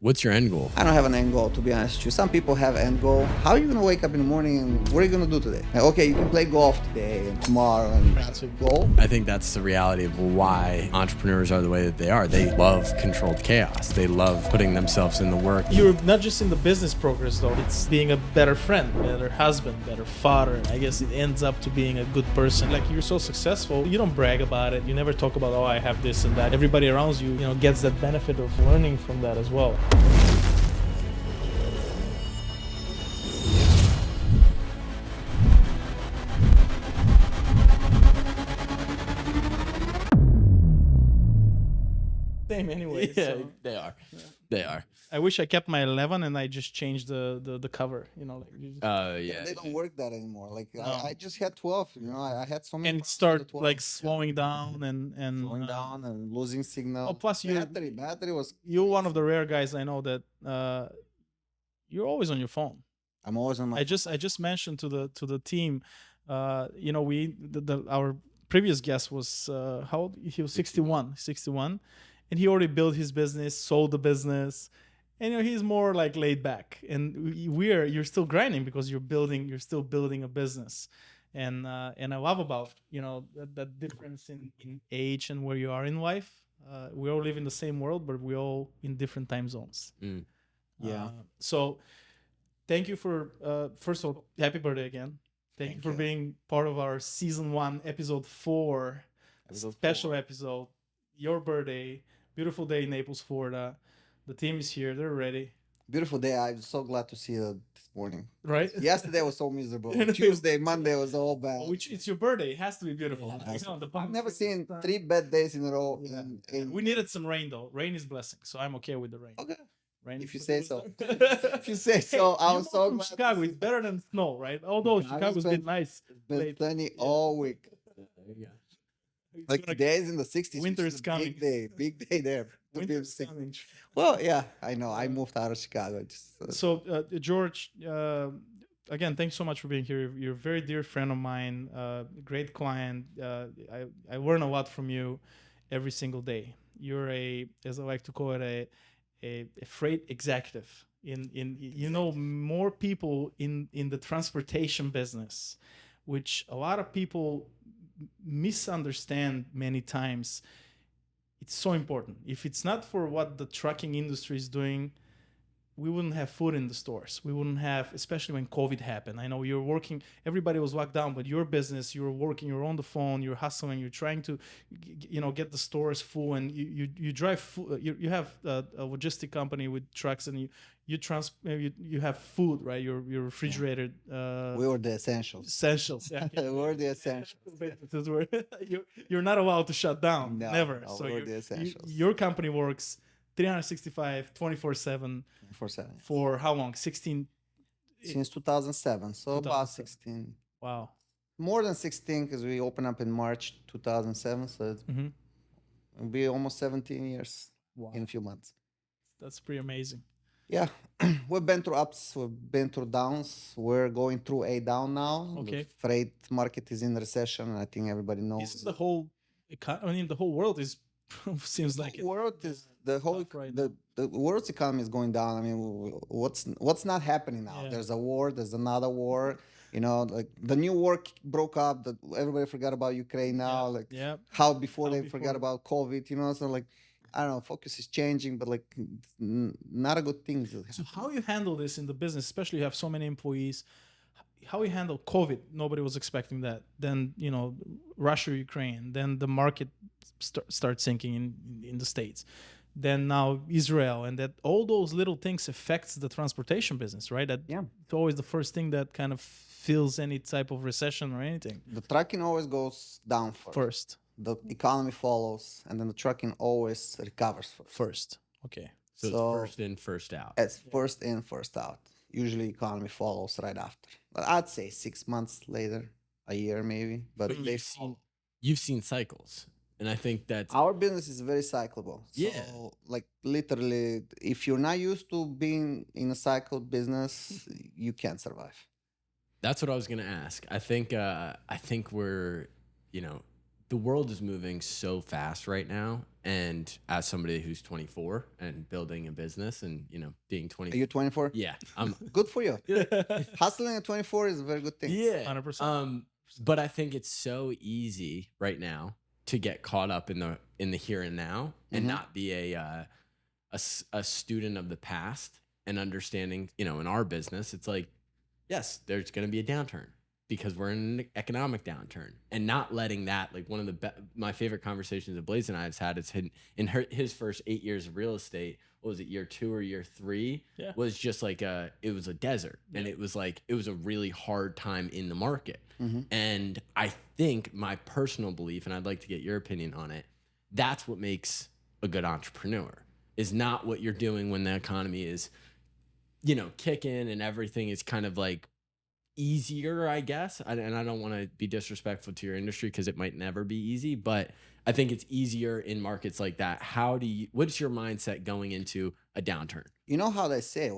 What's your end goal? I don't have an end goal, to be honest with you. Some people have end goal. How are you gonna wake up in the morning and what are you gonna do today? Like, okay, you can play golf today and tomorrow and that's your goal. I think that's the reality of why entrepreneurs are the way that they are. They love controlled chaos. They love putting themselves in the work. You're not just in the business progress though, it's being a better friend, better husband, better father. I guess it ends up to being a good person. Like you're so successful, you don't brag about it. You never talk about, oh, I have this and that. Everybody around you, gets that benefit of learning from that as well. Same anyway. Yeah, So. they are. They are. I wish I kept my 11 and I just changed the cover. Yeah. They don't work that anymore. Like No. I just had 12. I had so many. And it problems start with the 12. like slowing down and Slowing down and losing signal. Oh, plus battery was. you're one of the rare guys I know that you're always on your phone. I'm always on my. I just mentioned to the team, our previous guest was how old? He was 61, and he already built his business, sold the business, and he's more like laid back. And you're still grinding because you're still building a business, and I love about that difference in age and where you are in life. We all live in the same world, but we all in different time zones. Yeah. So thank you for first of all, happy birthday again. Thank you for being part of our season 1, episode 4, special episode. Your birthday, beautiful day in Naples, Florida. The team is here; they're ready. Beautiful day. I'm so glad to see you this morning. Right? Yesterday was so miserable. Tuesday, Monday was all bad. Which it's your birthday; it has to be beautiful. I've never seen 3 bad days in a row. Yeah. We needed some rain though. Rain is blessing, so I'm okay with the rain. Okay. Rain If is you say so. blessing. If you say so, I'm so from glad. Chicago. It's better than snow, right? Although Chicago's been nice. It's been lately. sunny all week. It's Like gonna- days in the 60s. Winter which is coming. Big day there. to be Winter's sick. coming. Well, yeah, I know. I moved out of Chicago. So, George, again, thanks so much for being here. You're a very dear friend of mine, great client. I learn a lot from you every single day. You're as I like to call it, a freight executive. More people in the transportation business, which a lot of people misunderstand many times. It's so important. If it's not for what the trucking industry is doing, we wouldn't have food in the stores. We wouldn't have, especially when COVID happened. I know you're working, everybody was locked down, but your business, you're working, you're on the phone, you're hustling, you're trying to, get the stores full, and you drive food. You have a logistic company with trucks, and you have food, right? You're refrigerated. We were the essentials. Essentials. Yeah. We were the essentials. You're not allowed to shut down. No, Never. no, So we're the essentials. your company works 365, 24/7 for how long? 16? Since 2007. So about 2007. 16. Wow. More than 16 because we opened up in March 2007. So it'll be almost 17 years in a few months. That's pretty amazing. Yeah, we've been through ups, we've been through downs. We're going through a down now. Okay. The freight market is in recession. I think everybody knows. This is the whole the whole world is seems like the world is the whole right the world's economy is going down. I mean, what's not happening now? Yeah. There's a war. There's another war. Like the new war broke up. That everybody forgot about Ukraine now. How before they forgot about COVID. So like. I don't know, focus is changing, but like not a good thing. So how you handle this in the business, especially you have so many employees, how you handle COVID? Nobody was expecting that. Then, Russia, Ukraine, then the market starts sinking in the States. Then now Israel, and that all those little things affects the transportation business, right? It's always the first thing that kind of feels any type of recession or anything. The trucking always goes down first. The economy follows, and then the trucking always recovers first. Okay. So it's first in, first out. It's first in, first out. Usually economy follows right after. But I'd say 6 months later, a year maybe. But you've seen cycles. And I think that our business is very cyclable. Yeah. So like literally, if you're not used to being in a cycle business, you can't survive. That's what I was going to ask. I think we're, the world is moving so fast right now, And as somebody who's 24 and building a business and, being 20. Are you 24? Yeah. I'm Good for you. Hustling at 24 is a very good thing. Yeah. 100%. But I think it's so easy right now to get caught up in the here and now and not be a student of the past and understanding, in our business, it's like, yes, there's going to be a downturn because we're in an economic downturn, and not letting that, like, one of my favorite conversations that Blaze and I have had is in his first 8 years of real estate. What was it, year 2 or year 3? Yeah. Was just like it was a desert, and it was a really hard time in the market. And I think my personal belief, and I'd like to get your opinion on it, that's what makes a good entrepreneur, is not what you're doing when the economy is, kicking and everything is kind of like easier, I guess. And I don't want to be disrespectful to your industry because it might never be easy, but I think it's easier in markets like that. What's your mindset going into a downturn? You know how they say,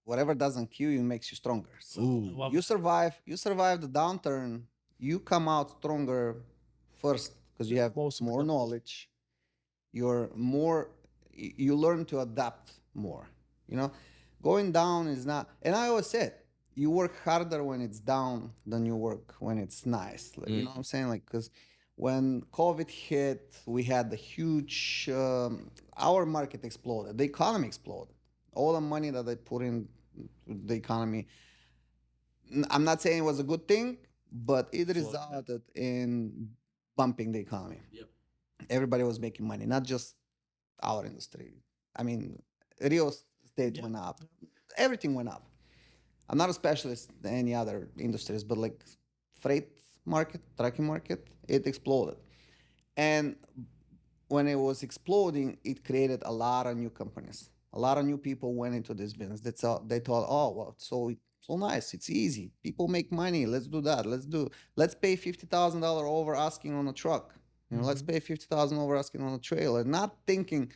whatever doesn't kill you makes you stronger. So you survive the downturn, you come out stronger first because you have more knowledge. You learn to adapt more. Going down is not, and I always said, you work harder when it's down than you work when it's nice. You know what I'm saying? Like, because when COVID hit, we had the huge, our market exploded, the economy exploded. All the money that they put in the economy, I'm not saying it was a good thing, but it resulted in bumping the economy. Yep. Everybody was making money, not just our industry. I mean, real estate went up. Everything went up. I'm not a specialist in any other industries, but like freight market, trucking market, it exploded. And when it was exploding, it created a lot of new companies. A lot of new people went into this business. They thought, oh, well, so nice. It's easy. People make money. Let's do that. Let's pay $50,000 over asking on a truck. Let's pay $50,000 over asking on a trailer. Not thinking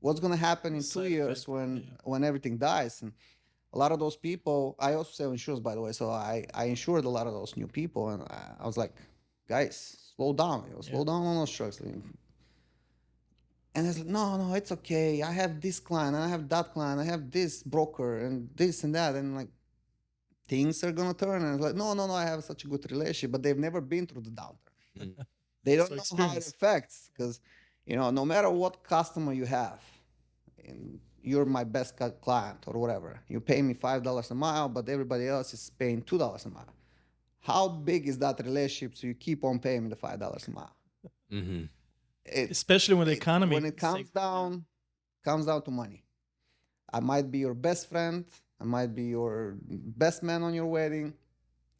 what's going to happen in 2 years when everything dies. And a lot of those people, I also sell insurance, by the way. So I insured a lot of those new people. And I was like, guys, slow down. Slow down on those trucks. And it's like, no, it's okay. I have this client, and I have that client, I have this broker, and this and that. And like, things are going to turn. And it's like, no, I have such a good relationship, but they've never been through the downturn. They don't know how it affects, because, no matter what customer you have, and you're my best client or whatever, you pay me $5 a mile, but everybody else is paying $2 a mile. How big is that relationship so you keep on paying me the $5 a mile? Mm-hmm. Especially when the economy, when it comes down to money. I might be your best friend. I might be your best man on your wedding.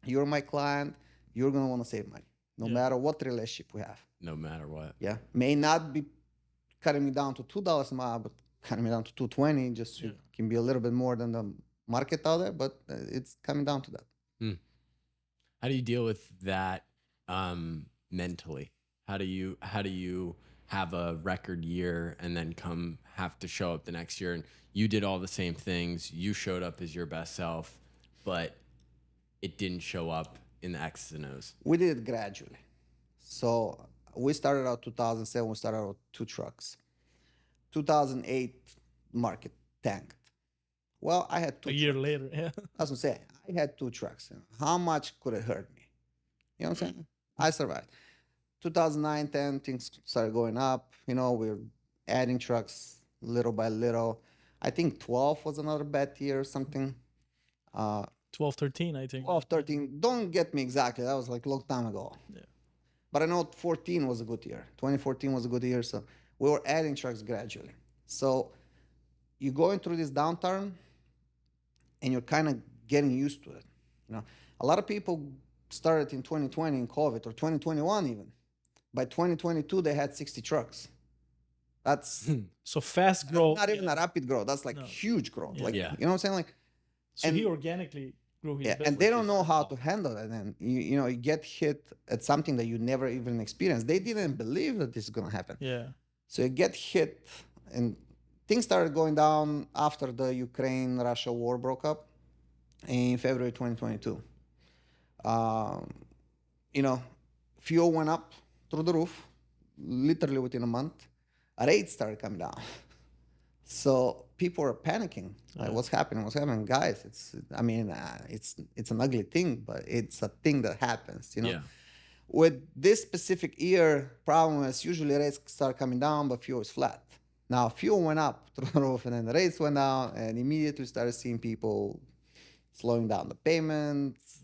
You're my client. You're going to want to save money, no matter what relationship we have. No matter what. Yeah. May not be cutting me down to $2 a mile, but cutting me down to $2.20, just so it can be a little bit more than the market out there, but it's coming down to that. How do you deal with that mentally? How do you have a record year and then have to show up the next year, and you did all the same things, you showed up as your best self, but it didn't show up in the X's and O's? We did it gradually. So we started out 2007, we started out with 2 trucks. 2008, market tanked. Well, I had 2 a year later. Yeah. I was saying, I had 2 trucks. How much could it hurt me? You know what I'm saying? I survived. 2009, 10, things started going up. We were adding trucks little by little. I think 12 was another bad year or something. 12, 13, I think. 12, 13. Don't get me exactly. That was like a long time ago. Yeah. But I know 14 was a good year. 2014 was a good year. So we were adding trucks gradually. So you're going through this downturn and you're kind of getting used to it. A lot of people started in 2020 in COVID, or 2021 even. By 2022, they had 60 trucks. That's so fast growth. Not even a rapid growth. That's like huge growth. You know what I'm saying? Like, so he organically grew his business. And they don't know how to handle it. And you get hit at something that you never even experienced. They didn't believe that this is going to happen. Yeah. So you get hit, and things started going down after the Ukraine-Russia war broke up in February 2022. Fuel went up through the roof, literally within a month. rates started coming down. So people are panicking. Like, what's happening? What's happening, guys? It's an ugly thing, but it's a thing that happens. Yeah. With this specific year, problem is usually rates start coming down, but fuel is flat. Now fuel went up through the roof, and then the rates went down, and immediately started seeing people slowing down the payments,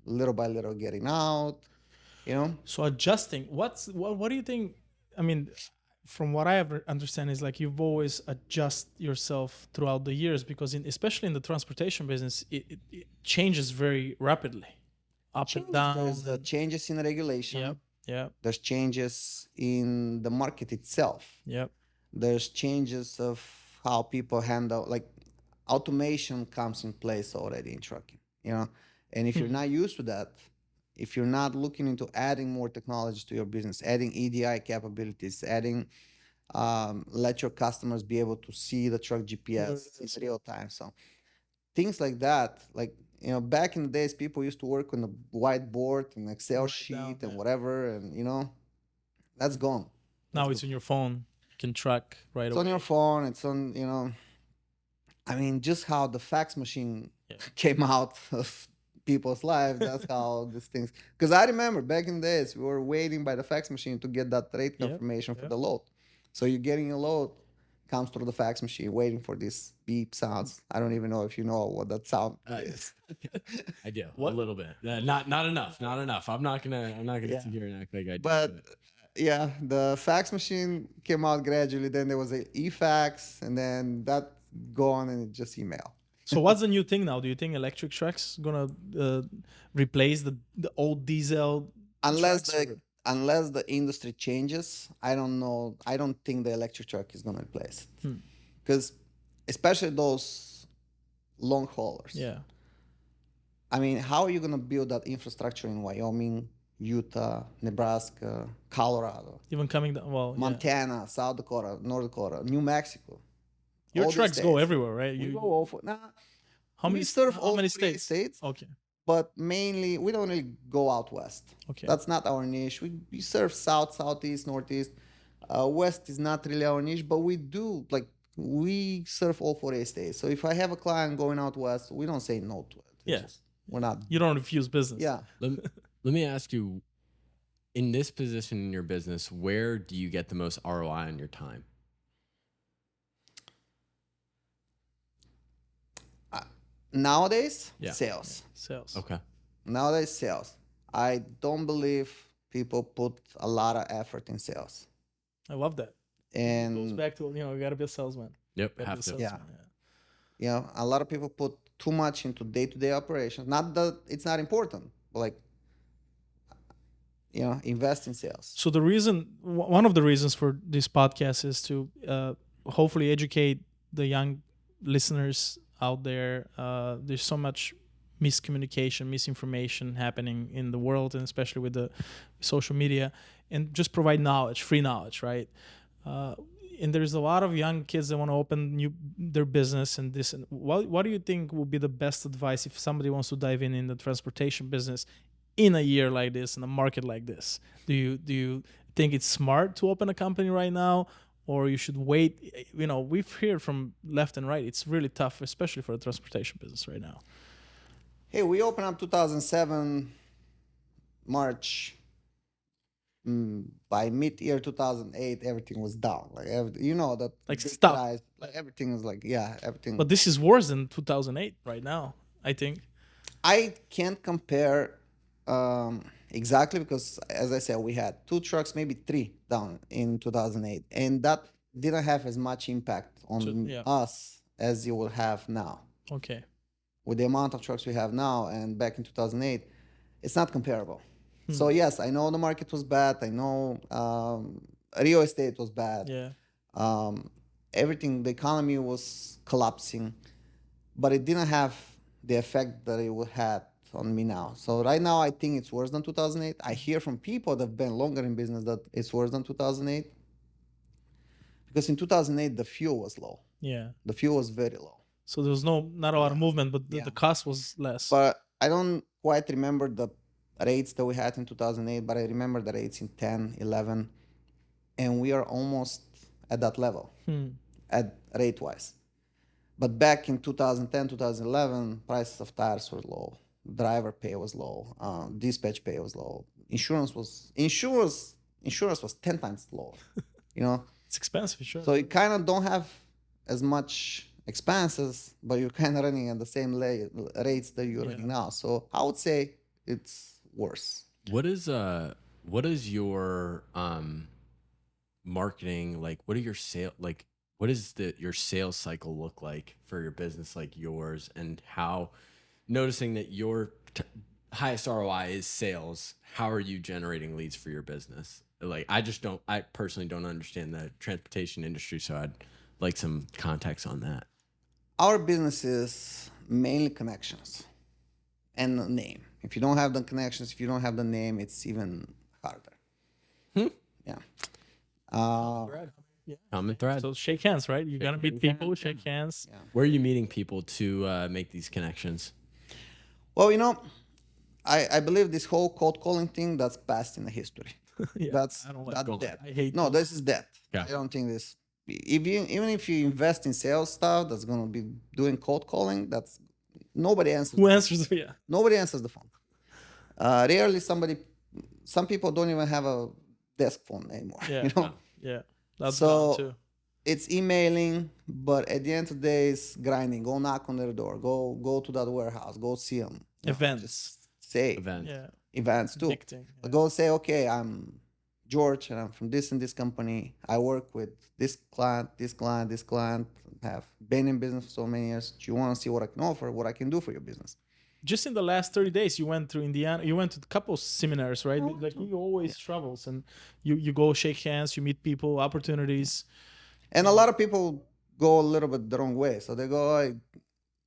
little by little getting out. So adjusting. What do you think? I mean, from what I understand is like you've always adjust yourself throughout the years, because especially in the transportation business, it changes very rapidly, up and down. There's the changes in the regulation. Yep. Yeah. There's changes in the market itself. Yep. There's changes of how people handle, like automation comes in place already in trucking, and if you're not used to that, if you're not looking into adding more technology to your business, adding EDI capabilities, adding let your customers be able to see the truck GPS in real time. So things like that, like, back in the days, people used to work on a whiteboard and Excel sheet and whatever, and that's gone. Now it's on your phone. You can track right away. It's on your phone. It's on, just how the fax machine came out of people's lives. That's how these things. Because I remember back in the days, we were waiting by the fax machine to get that rate confirmation for the load. So you're getting a load, comes through the fax machine, waiting for these beep sounds. I don't even know if you know what that sound is. I do a little bit. Not enough. I'm not gonna sit here and act like I do. But yeah, the fax machine came out gradually. Then there was a e-fax, and then that gone, and it just email. So what's the new thing now? Do you think electric trucks gonna replace the old diesel? Unless the industry changes, I don't know. I don't think the electric truck is gonna replace it, because especially those long haulers. Yeah. How are you gonna build that infrastructure in Wyoming, Utah, Nebraska, Colorado, even coming down? Well, Montana, South Dakota, North Dakota, New Mexico. Your trucks go everywhere, right? We go all for how many states? Okay. But mainly, we don't really go out west. Okay. That's not our niche. We serve south, southeast, northeast. West is not really our niche, but we do, we serve all 48 states. So if I have a client going out west, we don't say no to it. Yes. We're not. You don't refuse business. Yeah. Let me ask you, in this position in your business, where do you get the most ROI on your time? Nowadays, Yeah. Sales. Okay. Nowadays, sales. I don't believe people put a lot of effort in sales. I love that. And it goes back to, you gotta be a salesman. Yep. Have to. Yeah. A lot of people put too much into day-to-day operations. Not that it's not important, but invest in sales. So one of the reasons for this podcast is to hopefully educate the young listeners out there. There's so much miscommunication, misinformation happening in the world, and especially with the social media, and just provide knowledge, free knowledge, right? And there's a lot of young kids that want to open their business and this. And what do you think will be the best advice if somebody wants to dive in the transportation business in a year like this, in a market like this? Do you think it's smart to open a company right now, or you should wait? We've heard from left and right, it's really tough, especially for the transportation business right now. Hey, we opened up 2007 March. By mid-year 2008, everything was down. Stop. Everything is everything. But this is worse than 2008 right now, I think. I can't compare exactly, because, as I said, we had 2 trucks, maybe 3 down in 2008, and that didn't have as much impact on us as it will have now. Okay. With the amount of trucks we have now and back in 2008, it's not comparable. So yes, I know the market was bad. I know real estate was bad. Yeah. Everything, the economy was collapsing, but it didn't have the effect that it had on me now. So right now, I think it's worse than 2008. I hear from people that have been longer in business that it's worse than 2008. Because in 2008, the fuel was low. Yeah. The fuel was very low. So there was not a lot of movement, but the cost was less. But I don't quite remember the rates that we had in 2008, but I remember the rates in 10, 11, and we are almost at that level, at rate-wise. But back in 2010, 2011, prices of tires were low. Driver pay was low. Dispatch pay was low. Insurance was 10 times lower. You know, It's expensive, sure. so you kind of don't have as much expenses, but you're kind of running at the same rates that you're running now. So I would say it's worse. What is your marketing like? What are your what is your sales cycle look like for your business like yours, and how, noticing that your highest ROI is sales, how are you generating leads for your business? Like, I personally don't understand the transportation industry, so I'd like some context on that. Our business is mainly connections and the name. If you don't have the connections, if you don't have the name, it's even harder. Yeah. Common thread. So shake hands, right? You gotta meet people, shake hands. Yeah. Where are you meeting people to make these connections? Well, you know, I believe this whole cold calling thing, that's past in the history. That's dead. I hate this is dead. Yeah. I don't think this. Even if you invest in sales stuff, that's gonna be doing cold calling. That's nobody answers. Who answers? Yeah. Nobody answers the phone. Rarely some people don't even have a desk phone anymore. Yeah. You know? Yeah. That's So too. it's emailing, but at the end of the day, it's grinding. Go knock on their door. Go to that warehouse. Go see them. Events. Say Event. Yeah. events too. Addicting. Yeah. Go say, okay, I'm George, and I'm from this and this company. I work with this client, this client, this client. Have been in business for so many years. Do you want to see what I can offer, what I can do for your business? Just in the last 30 days, you went through Indiana. You went to a couple seminars, right? Like you always travels, and you go shake hands, you meet people, opportunities. And a lot of people go a little bit the wrong way. So they go, oh,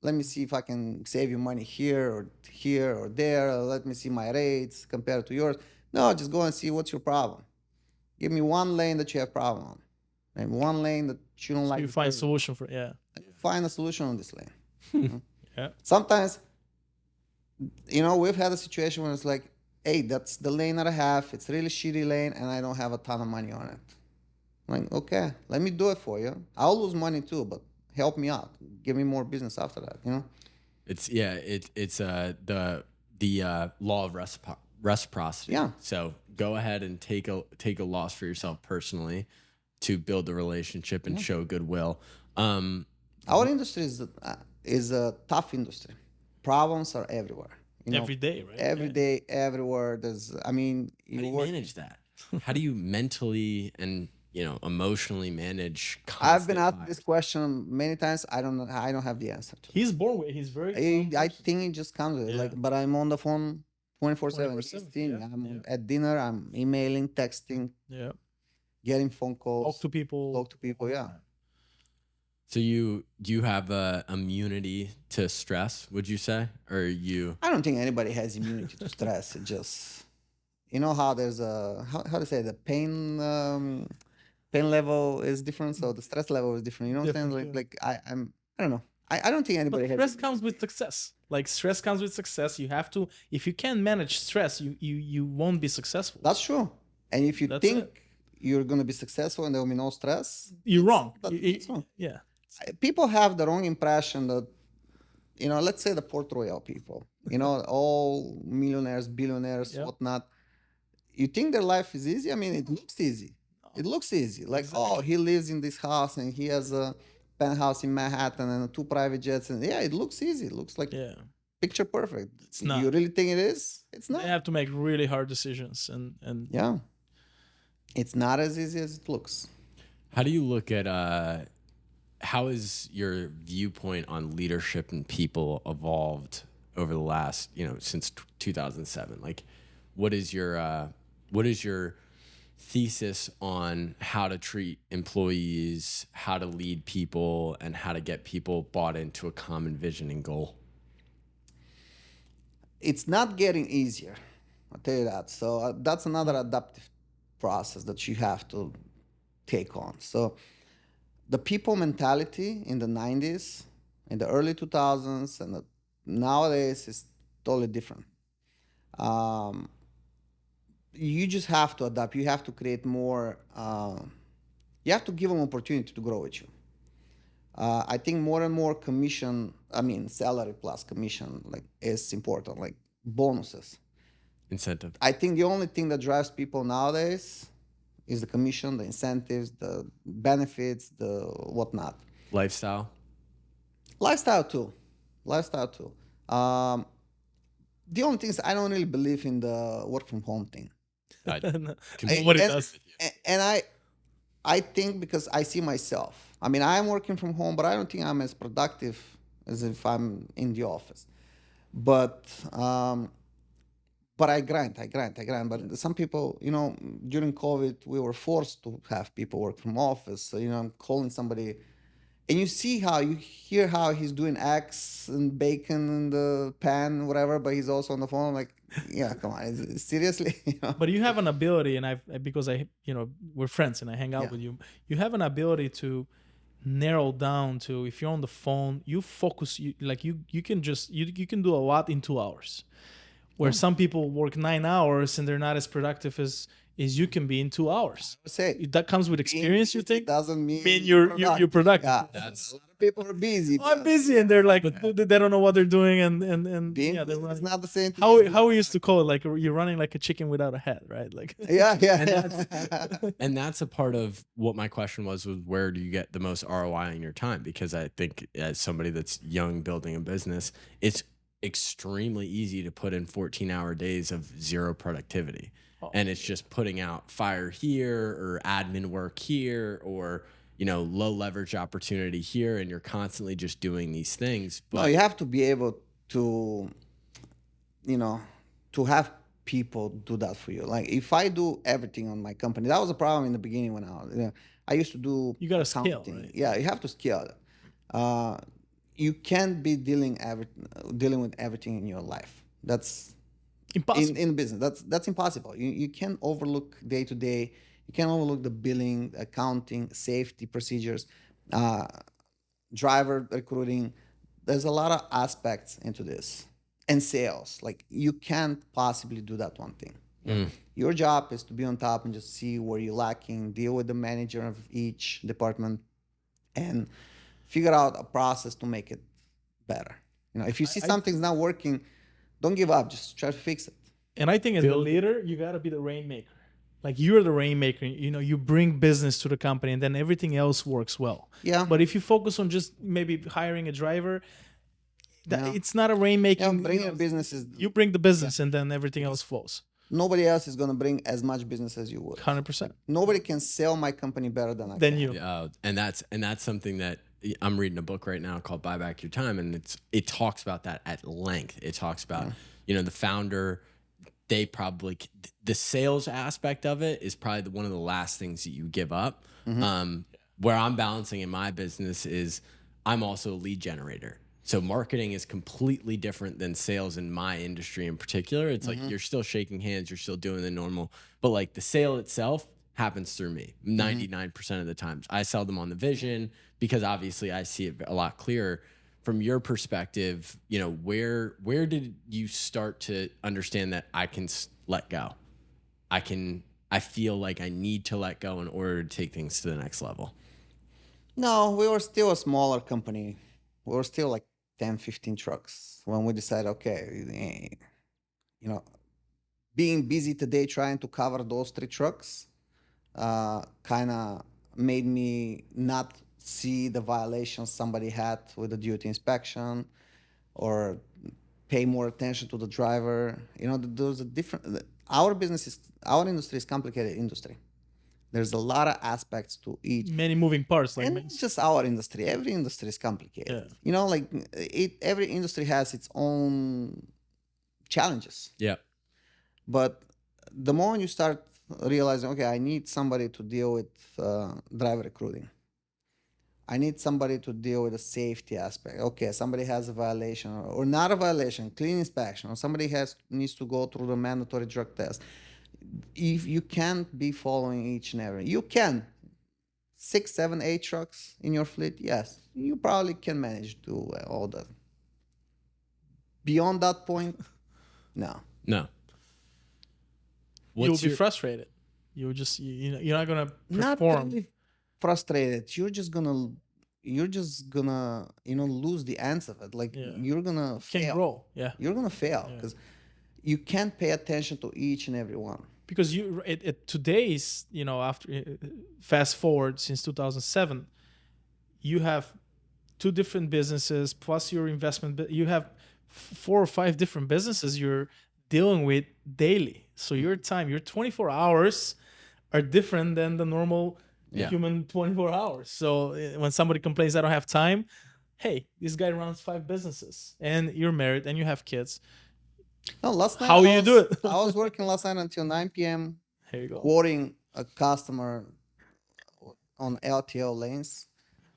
let me see if I can save you money here or there. Let me see my rates compared to yours. No, just go and see what's your problem. Give me one lane that you have problem on, and one lane that you don't like. You find a solution for Find a solution on this lane. Yeah. Sometimes, you know, we've had a situation where it's like, hey, that's the lane that I have. It's a really shitty lane, and I don't have a ton of money on it. I'm like, okay, let me do it for you. I'll lose money too, but help me out. Give me more business after that. You know. It's the law of reciprocity. Yeah. So go ahead and take a loss for yourself personally to build the relationship and show goodwill. Our industry is a tough industry. Problems are everywhere. You know, every day, right? Every day, everywhere. How do you manage that? How do you mentally and emotionally manage? I've been asked this question many times. I don't have the answer to it. He's born with. He's very. I think it just comes with it. But I'm on the phone 24/7. I'm at dinner. I'm emailing, texting. Yeah. Getting phone calls. Talk to people. Yeah. So do you have immunity to stress? Would you say, or you? I don't think anybody has immunity to stress. It just, you know how there's how to say, the pain level is different, so the stress level is different. You know what I'm saying? Like I don't know. I don't think anybody has. Stress comes with success. Like stress comes with success. You have to. If you can't manage stress, you won't be successful. That's true. And if you think you're gonna be successful and there will be no stress, you're wrong. That's wrong. Yeah. People have the wrong impression that, let's say the Port Royal people, all millionaires, billionaires, whatnot. You think their life is easy? I mean, it looks easy. It looks easy. Like, oh, he lives in this house and he has a penthouse in Manhattan and 2 private jets. And yeah, it looks easy. It looks like picture perfect. It's not. You really think it is? It's not. They have to make really hard decisions and yeah. It's not as easy as it looks. How do you look at how has your viewpoint on leadership and people evolved over the last, since 2007? Like, what is your thesis on how to treat employees, how to lead people, and how to get people bought into a common vision and goal? It's not getting easier, I'll tell you that. So that's another adaptive process that you have to take on. So the people mentality in the 90s, in the early 2000s, and nowadays is totally different. You just have to adapt. You have to create more you have to give them opportunity to grow with you. I think more and more salary plus commission, like, is important, like bonuses. Incentive. I think the only thing that drives people nowadays is the commission, the incentives, the benefits, the whatnot. Lifestyle. Lifestyle too. The only thing is I don't really believe in the work from home thing. Nobody does. And I think, because I see myself. I mean, I'm working from home, but I don't think I'm as productive as if I'm in the office. But I grind. But some people, during COVID, we were forced to have people work from office. So, I'm calling somebody, and you hear how he's doing eggs and bacon in the pan, whatever, but he's also on the phone. Like, yeah, come on, seriously. But you have an ability, and because we're friends and I hang out with you. You have an ability to narrow down to, if you're on the phone, you focus. You can do a lot in 2 hours, where some people work 9 hours and they're not as productive as you can be in 2 hours. That comes with experience. You think doesn't mean you're productive. Yeah, a lot of people are busy. I'm busy, and they're like, they don't know what they're doing, and they're running. It's not the same thing. How we used to call it, like, you're running like a chicken without a head, right? Like, and that's a part of what my question was where do you get the most ROI in your time? Because I think, as somebody that's young building a business, it's extremely easy to put in 14-hour days of zero productivity. And it's just putting out fire here, or admin work here, or low leverage opportunity here, and you're constantly just doing these things. But no, you have to be able to, to have people do that for you. Like, if I do everything on my company, that was a problem in the beginning when I used to do. You got to scale, right? Yeah, you have to scale. You can't be dealing with everything in your life. That's impossible in business. That's impossible. You can't overlook day to day. You can't overlook the billing, accounting, safety procedures, driver recruiting. There's a lot of aspects into this, and sales. Like, you can't possibly do that one thing. Your job is to be on top and just see where you're lacking, deal with the manager of each department, and figure out a process to make it better. If you see something's not working, don't give up. Just try to fix it. And I think, as the leader, you got to be the rainmaker. Like, you're the rainmaker. You bring business to the company, and then everything else works well. Yeah. But if you focus on just maybe hiring a driver, it's not a rainmaking. Bringing businesses. You bring the business, and then everything else flows. Nobody else is going to bring as much business as you would. 100%. Nobody can sell my company better than I can. You. Yeah, and that's something that I'm reading a book right now called Buy Back Your Time, and it talks about that at length. It talks about the founder. They probably, the sales aspect of it is probably one of the last things that you give up. Where I'm balancing in my business is I'm also a lead generator. So marketing is completely different than sales in my industry in particular. It's like you're still shaking hands, you're still doing the normal, but like the sale itself happens through me 99% of the times. I sell them on the vision because obviously I see it a lot clearer. From your perspective, where did you start to understand that I can let go? I feel like I need to let go in order to take things to the next level. No, we were still a smaller company. We were still like 10, 15 trucks when we decided, okay, being busy today trying to cover those 3 trucks kind of made me not see the violations somebody had with the duty inspection, or pay more attention to the driver. There's a different. Our industry is complicated industry. There's a lot of aspects to each. Many moving parts. And it's just our industry. Every industry is complicated. Yeah. Every industry has its own challenges. Yeah. But the moment you start realizing, okay, I need somebody to deal with driver recruiting. I need somebody to deal with the safety aspect. Okay, somebody has a violation or not a violation, clean inspection, or somebody needs to go through the mandatory drug test. If you can't be following each and every, you can. 6, 7, 8 trucks in your fleet, yes, you probably can manage to do all that. Beyond that point, no. You'll be frustrated. You're not gonna perform. Not really frustrated, you're just gonna lose the ends of it. Like you're gonna fail. Can't grow. Yeah, you're gonna fail because you can't pay attention to each and every one. Because today's, after fast forward since 2007, you have 2 different businesses plus your investment. You have 4 or 5 different businesses you're dealing with daily. So your 24 hours are different than the normal human 24 hours. So when somebody complains, I don't have time, hey, this guy runs 5 businesses and you're married and you have kids. No, last night how you do it? I was working last night until 9 p.m. Here you go. Quoting a customer on LTO lanes.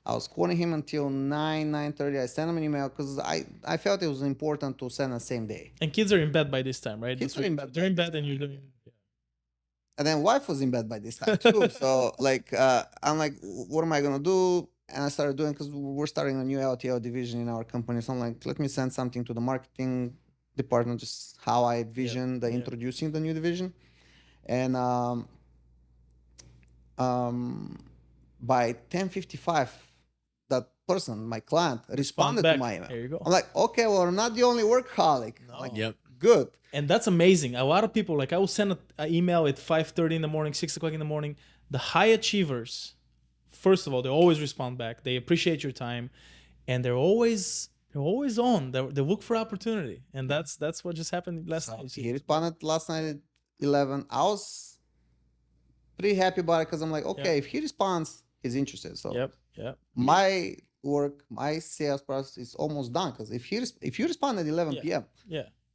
I was quoting him until 9:30. I sent him an email because I felt it was important to send the same day. And kids are in bed by this time, right? Kids are in bed. They're in bed and you're doing. And then wife was in bed by this time too. So like I'm like, what am I gonna do? And I started doing, because we're starting a new LTO division in our company. So I'm like, let me send something to the marketing department, just how I envision introducing the new division. And by 10:55, that person, my client, responded to my email. There you go. I'm like, okay, well, I'm not the only workaholic. No. Like, good. And that's amazing. A lot of people, like I will send an email at 5:30 in the morning, 6 o'clock in the morning. The high achievers, first of all, they always respond back. They appreciate your time, and they're always on. They look for opportunity, and that's what just happened last night. He responded last night at 11. I was pretty happy about it because I'm like, okay, if he responds, he's interested. So my work, my sales process is almost done, because if you respond at 11 p.m.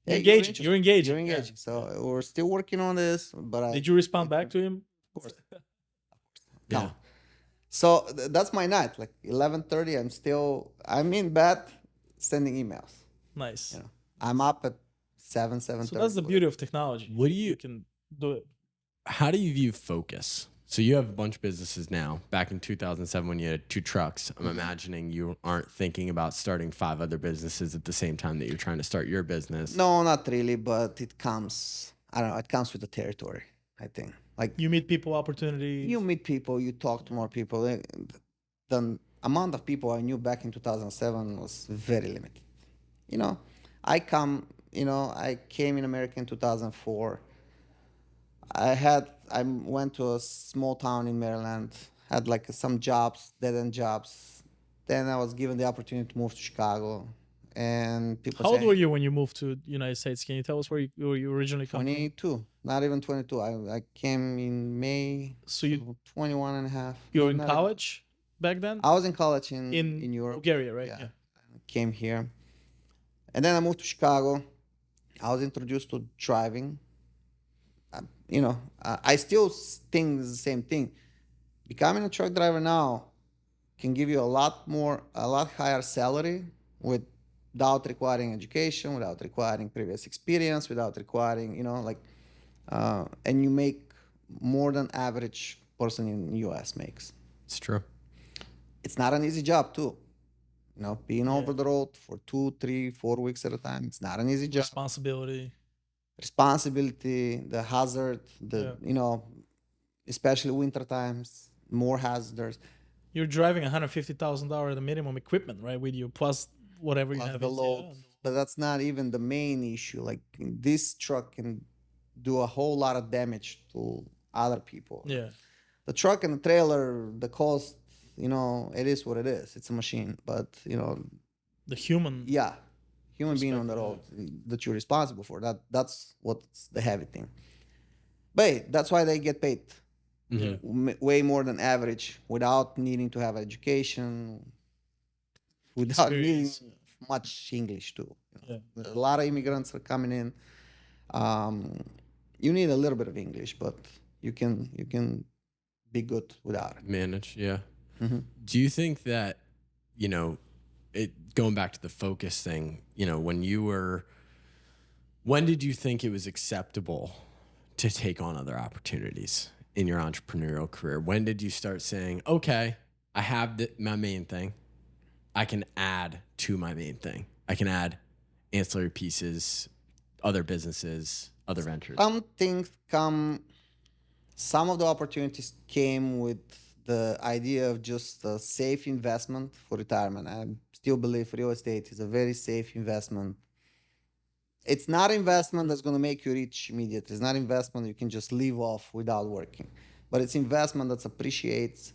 You're engaging. So we're still working on this. But did you respond back to him? Of course. No. So that's my night. Like 11:30, I'm in bed sending emails. Nice. I'm up at 7:30. So that's the beauty of technology. You can do it. How do you view focus? So you have a bunch of businesses now. Back in 2007, when you had 2 trucks, I'm imagining you aren't thinking about starting 5 other businesses at the same time that you're trying to start your business. No, not really, but it comes, I don't know, it comes with the territory, I think. Like, you meet people, opportunities. You meet people, you talk to more people. The amount of people I knew back in 2007 was very limited. I came in America in 2004. I went to a small town in Maryland, had like some jobs, dead-end jobs. Then I was given the opportunity to move to Chicago. And people How old were you when you moved to the United States? Can you tell us where you originally come 22, not even 22. I came in May, so you 21 and a half. You were in college back then? I was in college in Europe. Bulgaria, right? Yeah. I came here. And then I moved to Chicago. I was introduced to driving. I still think it's the same thing. Becoming a truck driver now can give you a lot higher salary without requiring education, without requiring previous experience, without requiring, and you make more than average person in the US makes. It's true. It's not an easy job too. Being over the road for 2, 3, 4 weeks at a time, it's not an easy job. Responsibility, the hazard, especially winter times, more hazards. You're driving $150,000 the minimum equipment, right, with you, plus whatever plus you have. The load. But that's not even the main issue. Like, this truck can do a whole lot of damage to other people. Yeah. The truck and the trailer, the cost, it is what it is. It's a machine. But, the human. Yeah. Human being on the road that you're responsible for. That's what's the heavy thing. But that's why they get paid way more than average without needing to have education, without needing much English too. A lot of immigrants are coming in. You need a little bit of English, but you can be good without it. Manage, yeah. Mm-hmm. Do you think that, going back to the focus thing, when did you think it was acceptable to take on other opportunities in your entrepreneurial career? When did you start saying, okay, I have my main thing, I can add to my main thing, I can add ancillary pieces, other businesses, other ventures? Some of the opportunities came with the idea of just a safe investment for retirement. I still believe real estate is a very safe investment. It's not investment that's going to make you rich immediately. It's not investment you can just live off without working. But it's investment that appreciates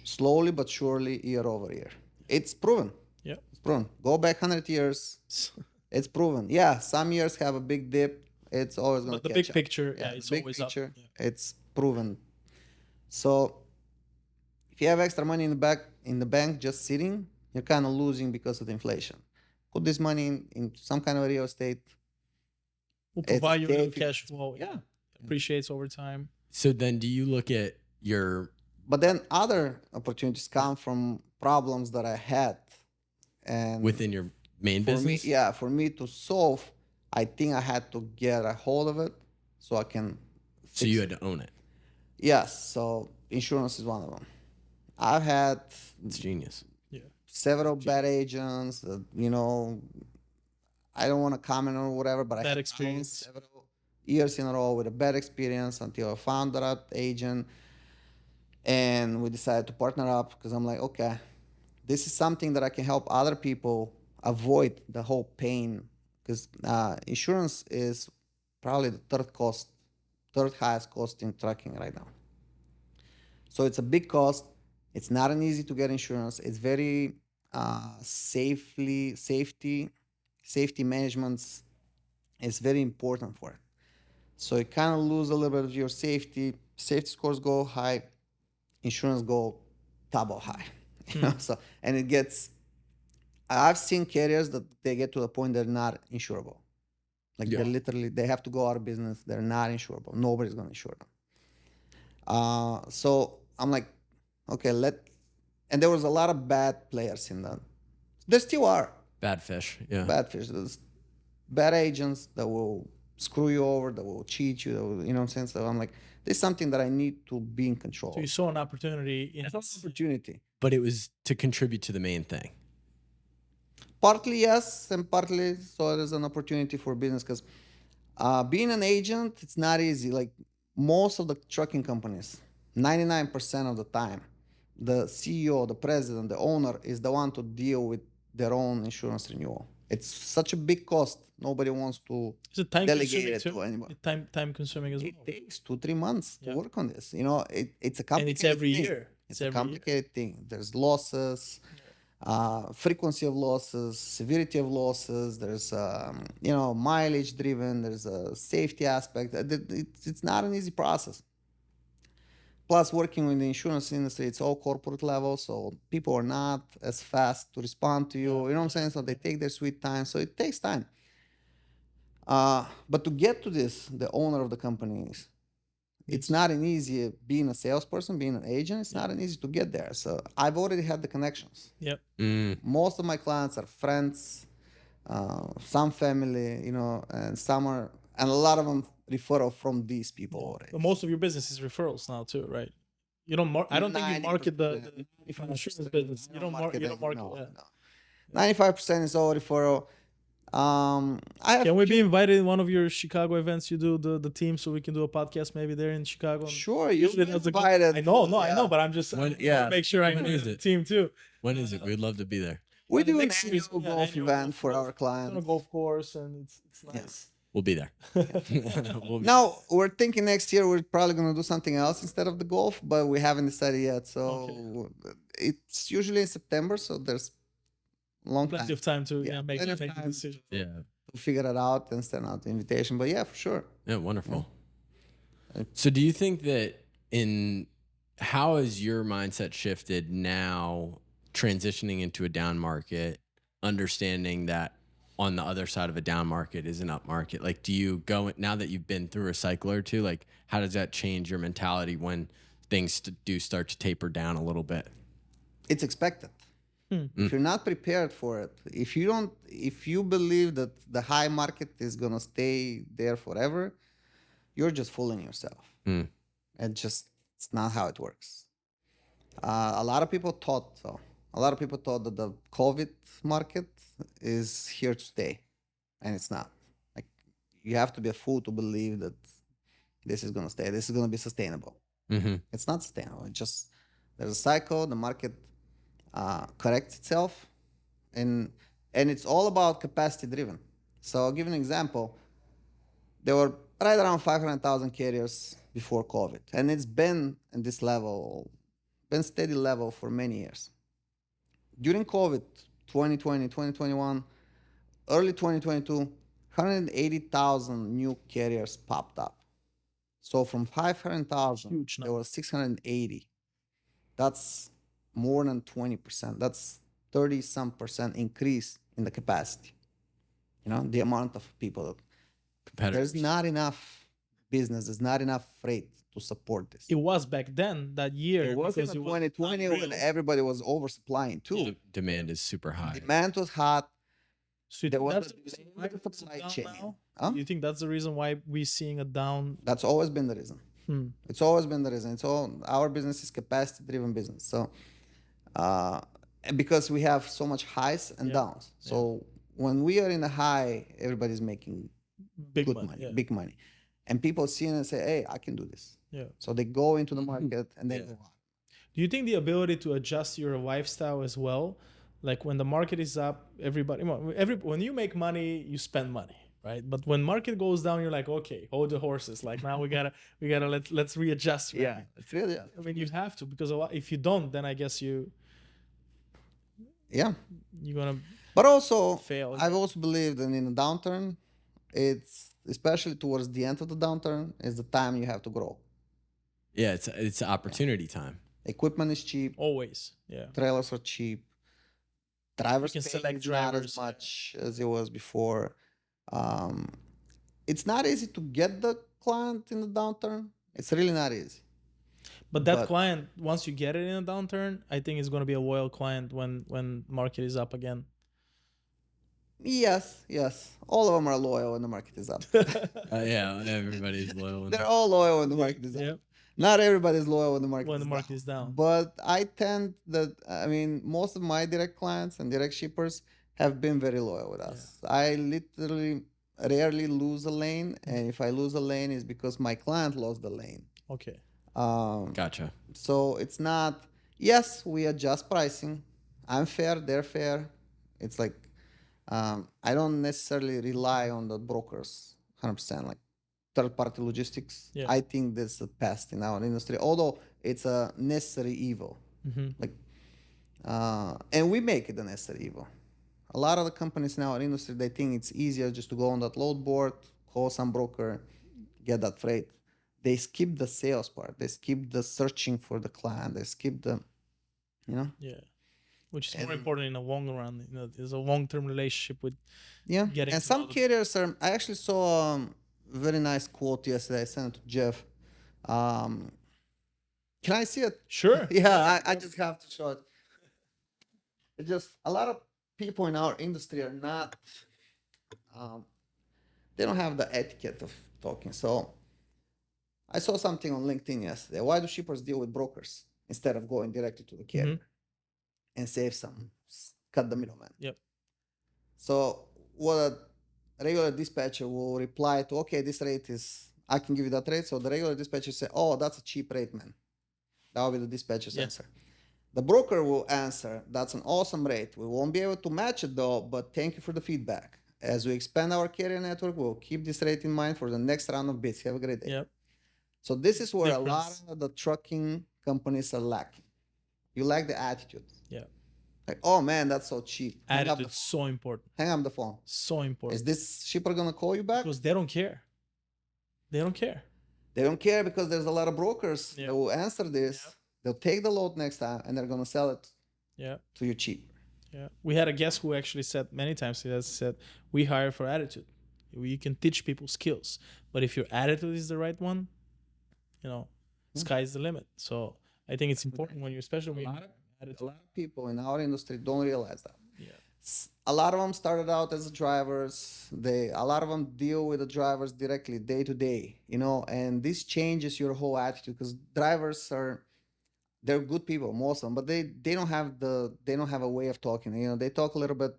slowly but surely year over year. It's proven. Yeah. It's proven. Go back 100 years. It's proven. Yeah, some years have a big dip. It's always going to catch up. But the big picture, it's big always picture, up. Yeah. It's proven. So if you have extra money in the bank just sitting, you're kind of losing because of the inflation. Put this money in some kind of real estate. Will provide you with cash flow. Yeah. Appreciates over time. So then do you look at your... But then other opportunities come from problems that I had. And within your main business? For me to solve, I think I had to get a hold of it so I can So you had to own it. Yes. So insurance is one of them. I've had... It's genius. Yeah. Several bad agents, I don't want to comment on whatever, but I had experience. Several years in a row with a bad experience until I found that agent, and we decided to partner up because I'm like, okay, this is something that I can help other people avoid the whole pain, because insurance is probably the third highest cost in trucking right now. So it's a big cost. It's not an easy to get insurance. It's very safety management is very important for it. So you kind of lose a little bit of your safety. Safety scores go high, insurance go double high. So, and it gets... I've seen carriers that they get to the point they're not insurable. Like they have to go out of business. They're not insurable. Nobody's going to insure them. So I'm like, okay, and there was a lot of bad players in that. There still are. Bad fish, yeah. Bad fish. There's bad agents that will screw you over, that will cheat you, that will, you know what I'm saying? So I'm like, this is something that I need to be in control. So you saw an opportunity. It's an opportunity. But it was to contribute to the main thing. Partly yes, and partly so there's an opportunity for business, because being an agent, it's not easy. Like most of the trucking companies, 99% of the time, the CEO, the president, the owner is the one to deal with their own insurance renewal. It's such a big cost. Nobody wants to delegate it to anybody. Time consuming as well. It takes 2-3 months to work on this. It's a complicated and it's every thing. year. It's a complicated thing. There's losses, frequency of losses, severity of losses. There's mileage driven. There's a safety aspect. It's not an easy process. Plus, working in the insurance industry, it's all corporate level, so people are not as fast to respond to you. You know what I'm saying? So they take their sweet time. So it takes time. But to get to this, the owner of the company it's not an easy, being a salesperson, being an agent, it's not an easy to get there. So I've already had the connections. Yep. Most of my clients are friends, some family, and and a lot of them referral from these people already. But most of your business is referrals now too, right? You don't I don't think you market the insurance business. You don't market. No. 95% is all referral. Can we be invited in one of your Chicago events? You do the team, so we can do a podcast maybe there in Chicago. Sure, you're invited. I know, but I'm just make sure I know the team too. When is it? We'd love to be there. We do an annual golf event for our clients. On a golf course, and it's nice. Yes. We'll be there. Now we're thinking next year we're probably gonna do something else instead of the golf, but we haven't decided yet. So it's usually in September, so there's plenty of time to make the decision. Yeah. To figure it out and send out the invitation. But yeah, for sure. Yeah, wonderful. Yeah. So do you think that how has your mindset shifted now transitioning into a down market, understanding that on the other side of a down market is an up market? Like, do you go, now that you've been through a cycle or two, like how does that change your mentality when things do start to taper down a little bit? It's expected. If you're not prepared for it, if you believe that the high market is going to stay there forever, you're just fooling yourself. It's not how it works. A lot of people thought so. A lot of people thought that the COVID market is here to stay, and it's not. Like, you have to be a fool to believe that this is going to stay. This is going to be sustainable. It's not sustainable. It's just There's a cycle. The market corrects itself, and it's all about capacity driven. So I'll give you an example. There were right around 500,000 carriers before COVID, and it's been in this level, been steady level for many years. During COVID, 2020, 2021, early 2022, 180,000 new carriers popped up. So from 500,000, there were 680. That's more than 20%. That's 30 some percent increase in the capacity. You know, the amount of people. Competitors. There's not enough business. There's not enough freight to support this. It was back then, that year. It was in 2020 when everybody was oversupplying too. Demand is super high. Demand was hot. So There was that's a the reason delay why in the it's supply down chain. now? Huh? You think that's the reason why we're seeing a down? That's always been the reason. It's always been the reason. It's all our business is capacity driven business. So, and because we have so much highs and downs. So when we are in a high, everybody's making Big good money, money, yeah. big money, and people see it and say, "Hey, I can do this." Yeah. So they go into the market and they go on. Do you think the ability to adjust your lifestyle as well, like when the market is up, when you make money, you spend money, right? But when market goes down, you're like, okay, hold the horses. Like now we gotta let's readjust. Right? Yeah, it's really. I mean, you have to, because if you don't, then I guess you're gonna. But also, fail. I've also believed that in a downturn, it's especially towards the end of the downturn is the time you have to grow. Yeah, it's opportunity time. Equipment is cheap. Always, yeah. Trailers are cheap. Drivers can pay select is not drivers, as much as it was before. It's not easy to get the client in the downturn. It's really not easy. But that client, once you get it in a downturn, I think it's going to be a loyal client when market is up again. Yes. All of them are loyal when the market is up. Yeah, everybody's loyal. They're all loyal when the market is up. Yep. Not everybody's loyal when the market is down. But I tend that, most of my direct clients and direct shippers have been very loyal with us. Yeah. I literally rarely lose a lane. And if I lose a lane, it's because my client lost the lane. Okay. Gotcha. So it's not, yes, we adjust pricing. I'm fair, they're fair. It's like, I don't necessarily rely on the brokers 100%, like third-party logistics. Yeah. I think that's the past in our industry, although it's a necessary evil. Like, and we make it a necessary evil. A lot of the companies in our industry, they think it's easier just to go on that load board, call some broker, get that freight. They skip the sales part. They skip the searching for the client. They skip the, Yeah. Which is more important in the long run. There's a long-term relationship with getting. And some carriers are. I actually saw a very nice quote yesterday. I sent it to Jeff. Can I see it? Sure. Yeah, I just have to show it. It's just a lot of people in our industry are not. They don't have the etiquette of talking. So I saw something on LinkedIn yesterday. Why do shippers deal with brokers instead of going directly to the carrier? And save some, cut the middleman. Yep. So what a regular dispatcher will reply to, okay, this rate is, I can give you that rate. So the regular dispatcher say, oh, that's a cheap rate, man. That will be the dispatcher's answer. The broker will answer, that's an awesome rate. We won't be able to match it though, but thank you for the feedback. As we expand our carrier network, we'll keep this rate in mind for the next round of bids. Have a great day. Yep. So this is where a lot of the trucking companies are lacking. You lack the attitude. Yeah. Like, oh man, that's so cheap. Attitude is so important. Hang up the phone. So important. Is this shipper gonna call you back? Because they don't care. They don't care. They don't care because there's a lot of brokers that will answer this. Yep. They'll take the load next time and they're gonna sell it to you cheap. Yeah. We had a guest who actually said many times, he has said, we hire for attitude. You can teach people skills. But if your attitude is the right one, sky's the limit. So I think it's important when you, especially when a lot of people in our industry don't realize that. Yeah. A lot of them started out as drivers. A lot of them deal with the drivers directly day to day, and this changes your whole attitude because drivers they're good people, most of them, but they don't have a way of talking. They talk a little bit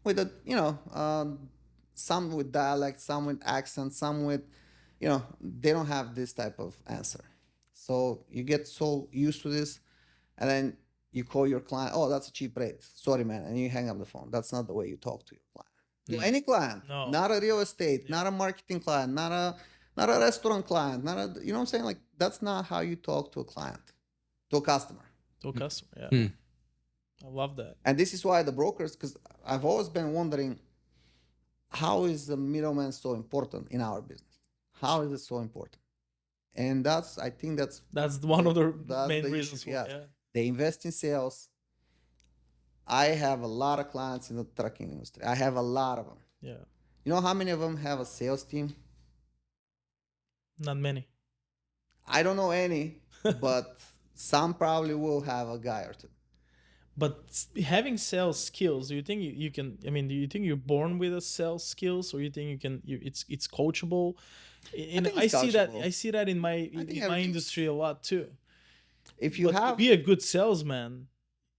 with some with dialect, some with accent, some with, they don't have this type of answer. So you get so used to this, and then you call your client, oh, that's a cheap rate. Sorry, man. And you hang up the phone. That's not the way you talk to your client. To any client, No. not a real estate, not a marketing client, not a restaurant client, not a, you know what I'm saying? Like, that's not how you talk to a client, to a customer. To a customer, yeah. I love that. And this is why the brokers, because I've always been wondering, how is the middleman so important in our business? How is it so important? And I think that's one of the main reasons. Yeah. They invest in sales. I have a lot of clients in the trucking industry. I have a lot of them. Yeah. You know how many of them have a sales team? Not many. I don't know any, but some probably will have a guy or two. But having sales skills, do you think you can? I mean, do you think you're born with a sales skills, or you think you can? It's coachable? And I see that in my industry a lot too. If you to be a good salesman,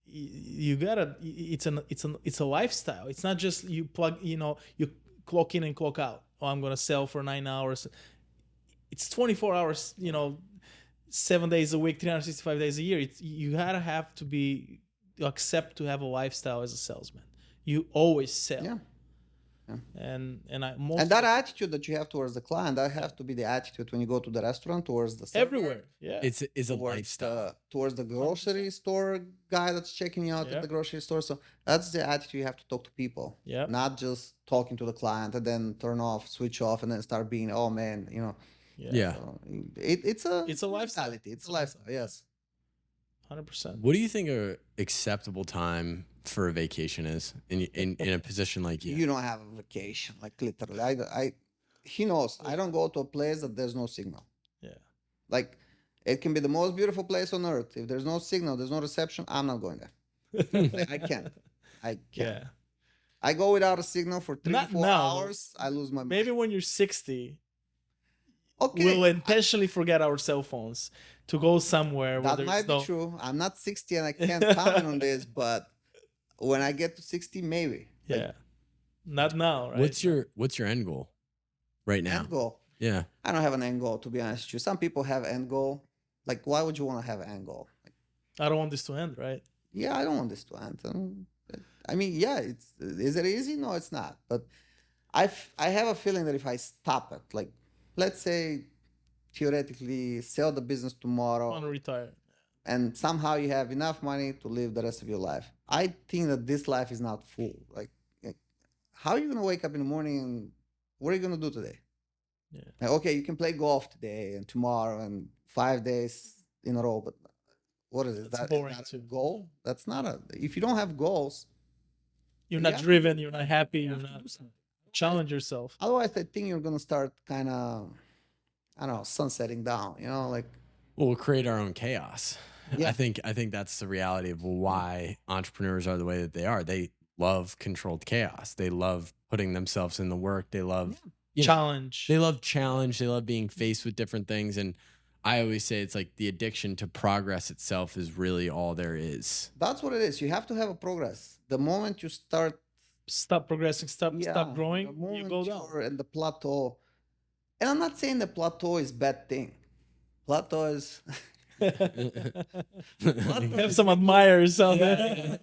you gotta. It's a lifestyle. It's not just you you clock in and clock out. Oh, I'm gonna sell for 9 hours. It's 24 hours. 7 days a week, 365 days a year. You gotta have to be. Accept to have a lifestyle as a salesman. You always sell. Yeah. And that attitude that you have towards the client, that has to be the attitude when you go to the restaurant, towards the seller, everywhere. Yeah. It's a lifestyle. Towards the grocery store guy that's checking you out at the grocery store. So that's the attitude you have to talk to people. Yeah. Not just talking to the client and then switch off and then start being, oh man, Yeah. So it's a lifestyle. It's a lifestyle. Yes. 100%. What do you think a acceptable time for a vacation is in a position like you? You don't have a vacation, like literally. He knows. I don't go to a place that there's no signal. Yeah. Like, it can be the most beautiful place on earth. If there's no signal, there's no reception, I'm not going there. I can't. Yeah. I go without a signal for 3-4 hours. I lose my mind. Maybe when you're 60, okay, we'll intentionally forget our cell phones to go somewhere. That might be true. I'm not 60 and I can't comment on this, but when I get to 60, maybe. Yeah. Not now, right? What's your end goal right now? End goal? Yeah. I don't have an end goal, to be honest with you. Some people have end goal. Like, why would you want to have an end goal? Like, I don't want this to end, right? Yeah, I don't want this to end. I mean, yeah, is it easy? No, it's not. But I have a feeling that if I stop it, like, let's say, theoretically, sell the business tomorrow. I want to retire. And somehow you have enough money to live the rest of your life. I think that this life is not full. Like how are you going to wake up in the morning and what are you going to do today? Yeah. Like, okay, you can play golf today and tomorrow and 5 days in a row, but what is it? That's boring a goal? That's not if you don't have goals. You're not driven, you're not happy, you're not challenge yourself. Otherwise, I think you're going to start kind of, I don't know, sunsetting down, like. Well, we'll create our own chaos. Yeah. I think that's the reality of why entrepreneurs are the way that they are. They love controlled chaos. They love putting themselves in the work. They love challenge. They love challenge. They love being faced with different things. And I always say it's like the addiction to progress itself is really all there is. That's what it is. You have to have a progress. The moment you stop progressing, stop growing, you go down. You're in the plateau. And I'm not saying the plateau is bad thing. Plateau is have some admirers out there.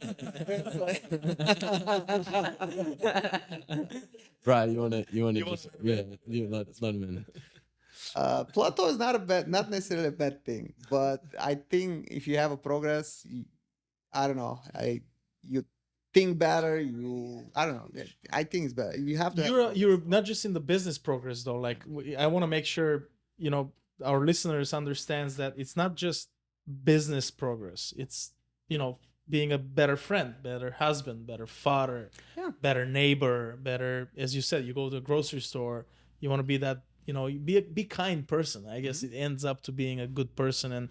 Brian, you wanna just let him in. Plateau is not necessarily a bad thing, but I think if you have a progress, I don't know, you think better. I don't know. I think it's better. You have to. You're not just in the business progress though. Like I want to make sure our listeners understands that it's not just business progress. It's being a better friend, better husband, better father, better neighbor, better, as you said, you go to a grocery store, you want to be that, be kind person. I guess it ends up to being a good person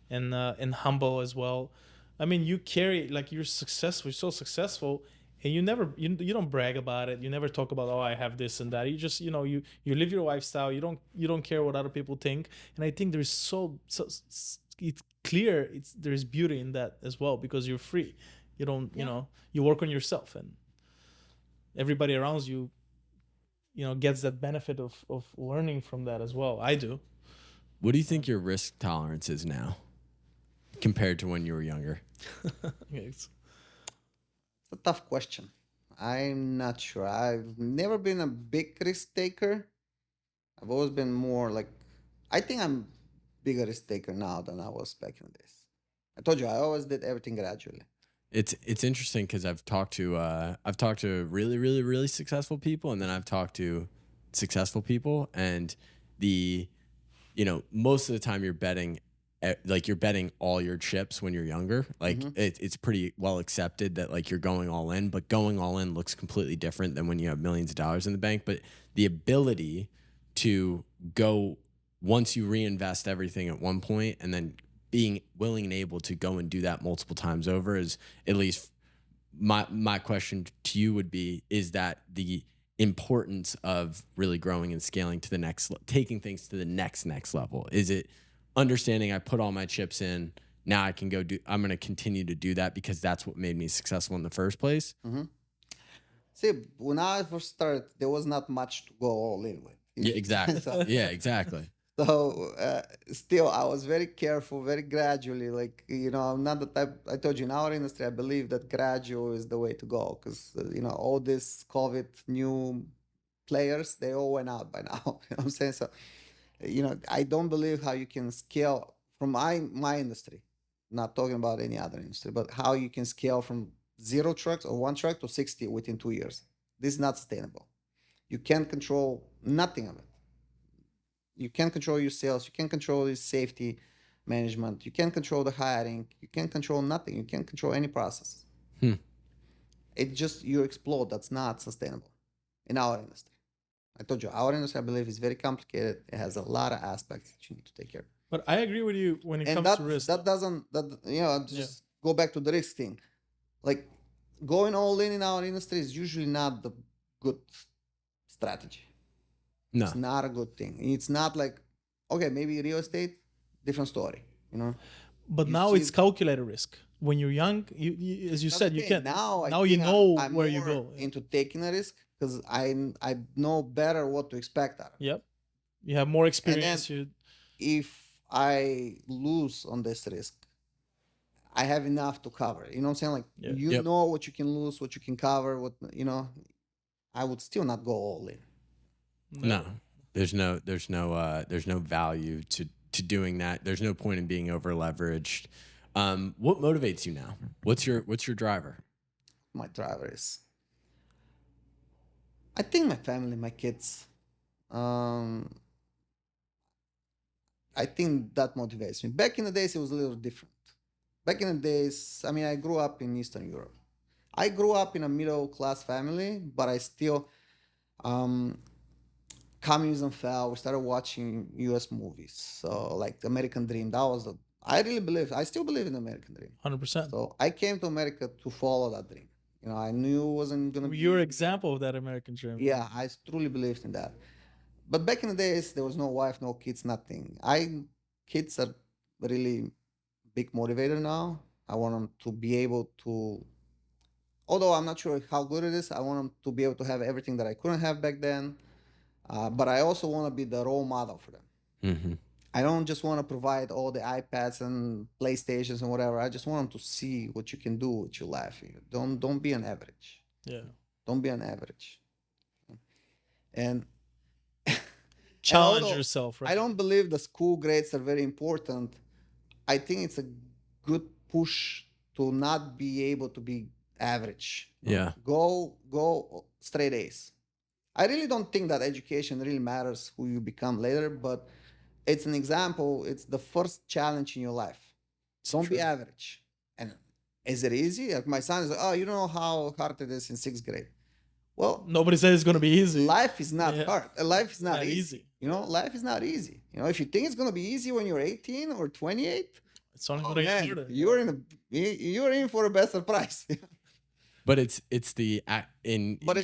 and humble as well. I mean, you carry, like, you're successful, you're so successful, and you never, you don't brag about it. You never talk about, oh, I have this and that. You just, you live your lifestyle. You don't care what other people think. And I think there's so it's clear. There's beauty in that as well, because you're free. You don't, you work on yourself, and everybody around you, gets that benefit of learning from that as well. I do. What do you think your risk tolerance is now compared to when you were younger? It's a tough question. I'm not sure. I've never been a big risk taker. I've always been more like, I think I'm bigger risk taker now than I was back in the days. I told you I always did everything gradually. It's interesting because I've talked to really successful people, and then I've talked to successful people, and most of the time you're betting all your chips when you're younger. Like it's pretty well accepted that like you're going all in, but going all in looks completely different than when you have millions of dollars in the bank. But the ability to go once you reinvest everything at one point and then being willing and able to go and do that multiple times over is, at least my question to you would be, is that the importance of really growing and scaling to the next, taking things to the next level? Is it understanding I put all my chips in, now I can I'm going to continue to do that because that's what made me successful in the first place? See, when I first started, there was not much to go all in with. Yeah, exactly. Yeah, exactly. So still, I was very careful, very gradually. Like, I'm not the type, I told you, in our industry, I believe that gradual is the way to go. Because, all these COVID new players, they all went out by now. You know what I'm saying? So, I don't believe how you can scale from my industry, not talking about any other industry, but how you can scale from 0 trucks or 1 truck to 60 within 2 years. This is not sustainable. You can't control nothing of it. You can't control your sales. You can't control your safety management. You can't control the hiring. You can't control nothing. You can't control any process. It just, you explode. That's not sustainable in our industry. I told you, our industry, I believe, is very complicated. It has a lot of aspects that you need to take care of. But I agree with you when it comes to risk. Just go back to the risk thing. Like, going all in our industry is usually not the good strategy. No. It's not a good thing. It's not like, okay, maybe real estate, different story, But now it's calculated risk. When you're young, you as you said, you can't. Now you know I'm where you go. Into taking a risk because I know better what to expect out of it. Yep. You have more experience. And then if I lose on this risk, I have enough to cover. You know what I'm saying? Like, you know what you can lose, what you can cover, I would still not go all in. No, there's no value to doing that. There's no point in being over leveraged. What motivates you now? What's your driver? My driver is, I think, my family, my kids. I think that motivates me. Back in the days, it was a little different. Back in the days, I mean, I grew up in Eastern Europe. I grew up in a middle-class family, but I still, communism fell. We started watching U.S. movies. So, like, American Dream, that was I still believe in the American Dream. 100%. So, I came to America to follow that dream. I knew it wasn't going to be... You're an example of that American dream. Yeah, I truly believed in that. But back in the days, there was no wife, no kids, nothing. Kids are really big motivator now. I want them to be able to, although I'm not sure how good it is, I want them to be able to have everything that I couldn't have back then. But I also want to be the role model for them. Mm-hmm. I don't just want to provide all the iPads and PlayStations and whatever. I just want them to see what you can do with your life. Don't be an average. Yeah. Don't be an average. And challenge yourself, right? I don't believe the school grades are very important. I think it's a good push to not be able to be average. Yeah. Go straight A's. I really don't think that education really matters who you become later, but it's an example. It's the first challenge in your life. Don't be average. And is it easy? Like, my son is like, oh, you don't know how hard it is in 6th grade. Well, nobody says it's going to be easy. Life is not hard. Life is not easy. Life is not easy. If you think it's going to be easy when you're 18 or 28, it's only going to get harder. You're in for a best surprise. But it's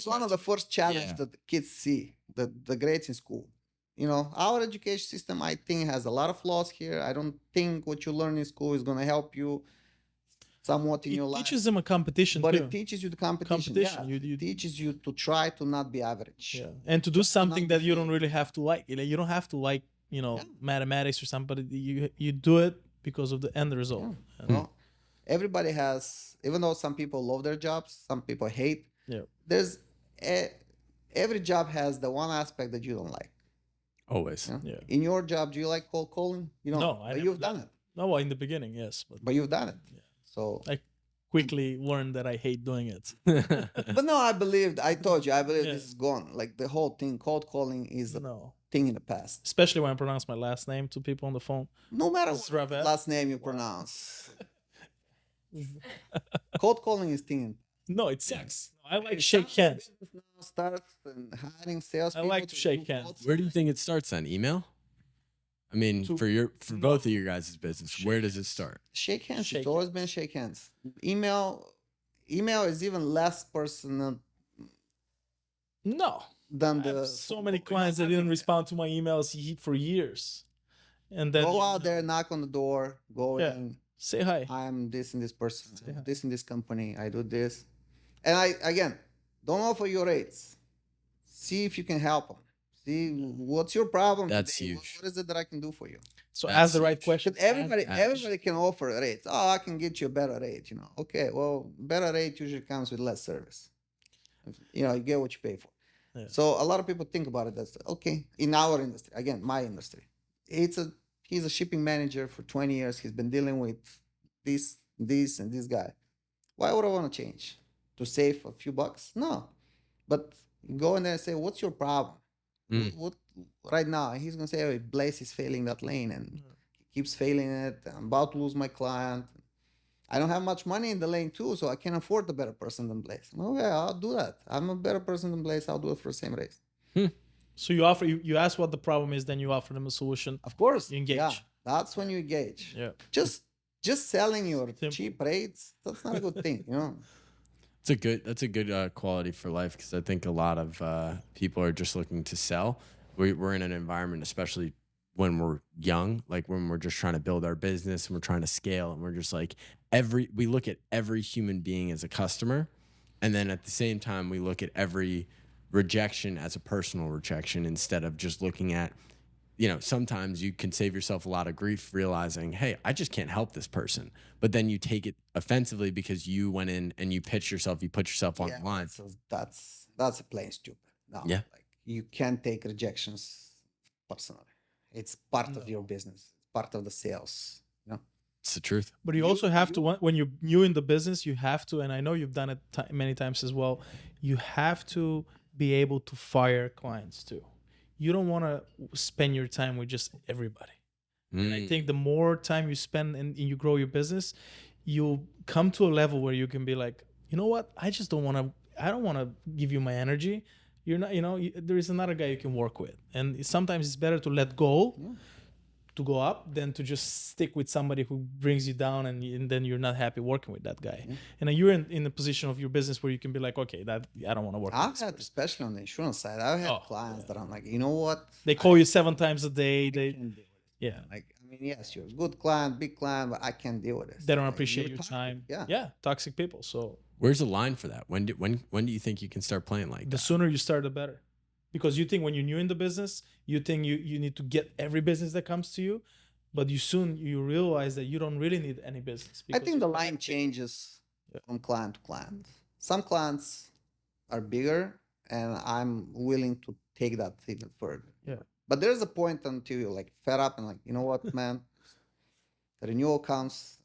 one of the first challenges that the kids see, the grades in school. Our education system, I think, has a lot of flaws here. I don't think what you learn in school is going to help you somewhat in your life. It teaches them a competition, but too. It teaches you the competition. Yeah. It teaches you to try to not be average. Yeah. And to do something that you don't really have to like. You don't have to like, mathematics or something, but you do it because of the end result. Well, everybody has, even though some people love their jobs, some people hate. Yeah. There's every job has the one aspect that you don't like. Always. Yeah. In your job, do you like cold calling? You don't. No, but you've done it. No, in the beginning, yes, But you've done it. Yeah. So I quickly learned that I hate doing it. but no, I told you, I believe this is gone. Like the whole thing, cold calling is a thing in the past. Especially when I pronounce my last name to people on the phone. No matter what last name you pronounce. Cold calling is thing. No, it sucks. I like shake hands. Starts and hiring sales. I like to shake hands. Where do you think it starts then? Email? I mean, for both of your guys' business, where does it start? Shake hands. It's always been shake hands. Email is even less personal. No. Than I have so many clients that didn't respond to my emails for years. And then go out there, knock on the door, go in. Say hi. I'm this and this person, this and this company. I do this. And I, again, don't offer your rates. See if you can help them. See what's your problem. That's today. huge. What is it that I can do for you? So ask the right question. Everybody can offer rates. Oh, I can get you a better rate. Okay, well, better rate usually comes with less service. You get what you pay for. Yeah. So a lot of people think about it as okay. In our industry, again, my industry, he's a shipping manager for 20 years. He's been dealing with this, and this guy. Why would I want to change? To save a few bucks? No. But go in there and say, what's your problem? What right now? And he's going to say, oh, Blaze is failing that lane and he keeps failing it. I'm about to lose my client. I don't have much money in the lane too, so I can't afford a better person than Blaze. Okay, I'll do that. I'm a better person than Blaze. I'll do it for the same race. So you ask what the problem is, then you offer them a solution. Of course. You engage. Yeah, that's when you engage. Yeah. Just selling your cheap rates, that's not a good thing, That's a good quality for life, because I think a lot of people are just looking to sell. We're in an environment, especially when we're young, like when we're just trying to build our business and we're trying to scale, and we're just like we look at every human being as a customer, and then at the same time we look at every rejection as a personal rejection, instead of just looking at, sometimes you can save yourself a lot of grief realizing, hey, I just can't help this person. But then you take it offensively because you went in and you pitched yourself, you put yourself on the line. So that's a plain stupid. No, like you can't take rejections personally. It's part of your business, part of the sales. It's the truth. But you also have to, when you're new in the business, you have to, and I know you've done it many times as well, you have to be able to fire clients too. You don't want to spend your time with just everybody. And I think the more time you spend and you grow your business, you'll come to a level where you can be like, you know what? I don't want to give you my energy. You're not, there is another guy you can work with. And sometimes it's better to let go, to go up, than to just stick with somebody who brings you down and then you're not happy working with that guy. And you're in a position of your business where you can be like, okay, that I don't want to work with this person. Especially on the insurance side, I've had clients that I'm like, you know what? They call you 7 times a day. Like, I mean, yes, you're a good client, big client, but I can't deal with this. They don't appreciate your time. Yeah. Toxic people. So where's the line for that? When do you think you can start playing like that? The sooner you start, the better. Because you think when you're new in the business, you think you need to get every business that comes to you, but you realize that you don't really need any business. I think the line changes from client to client. Some clients are bigger, and I'm willing to take that even further. Yeah. But there's a point until you're like fed up and like, you know what, man, the renewal comes,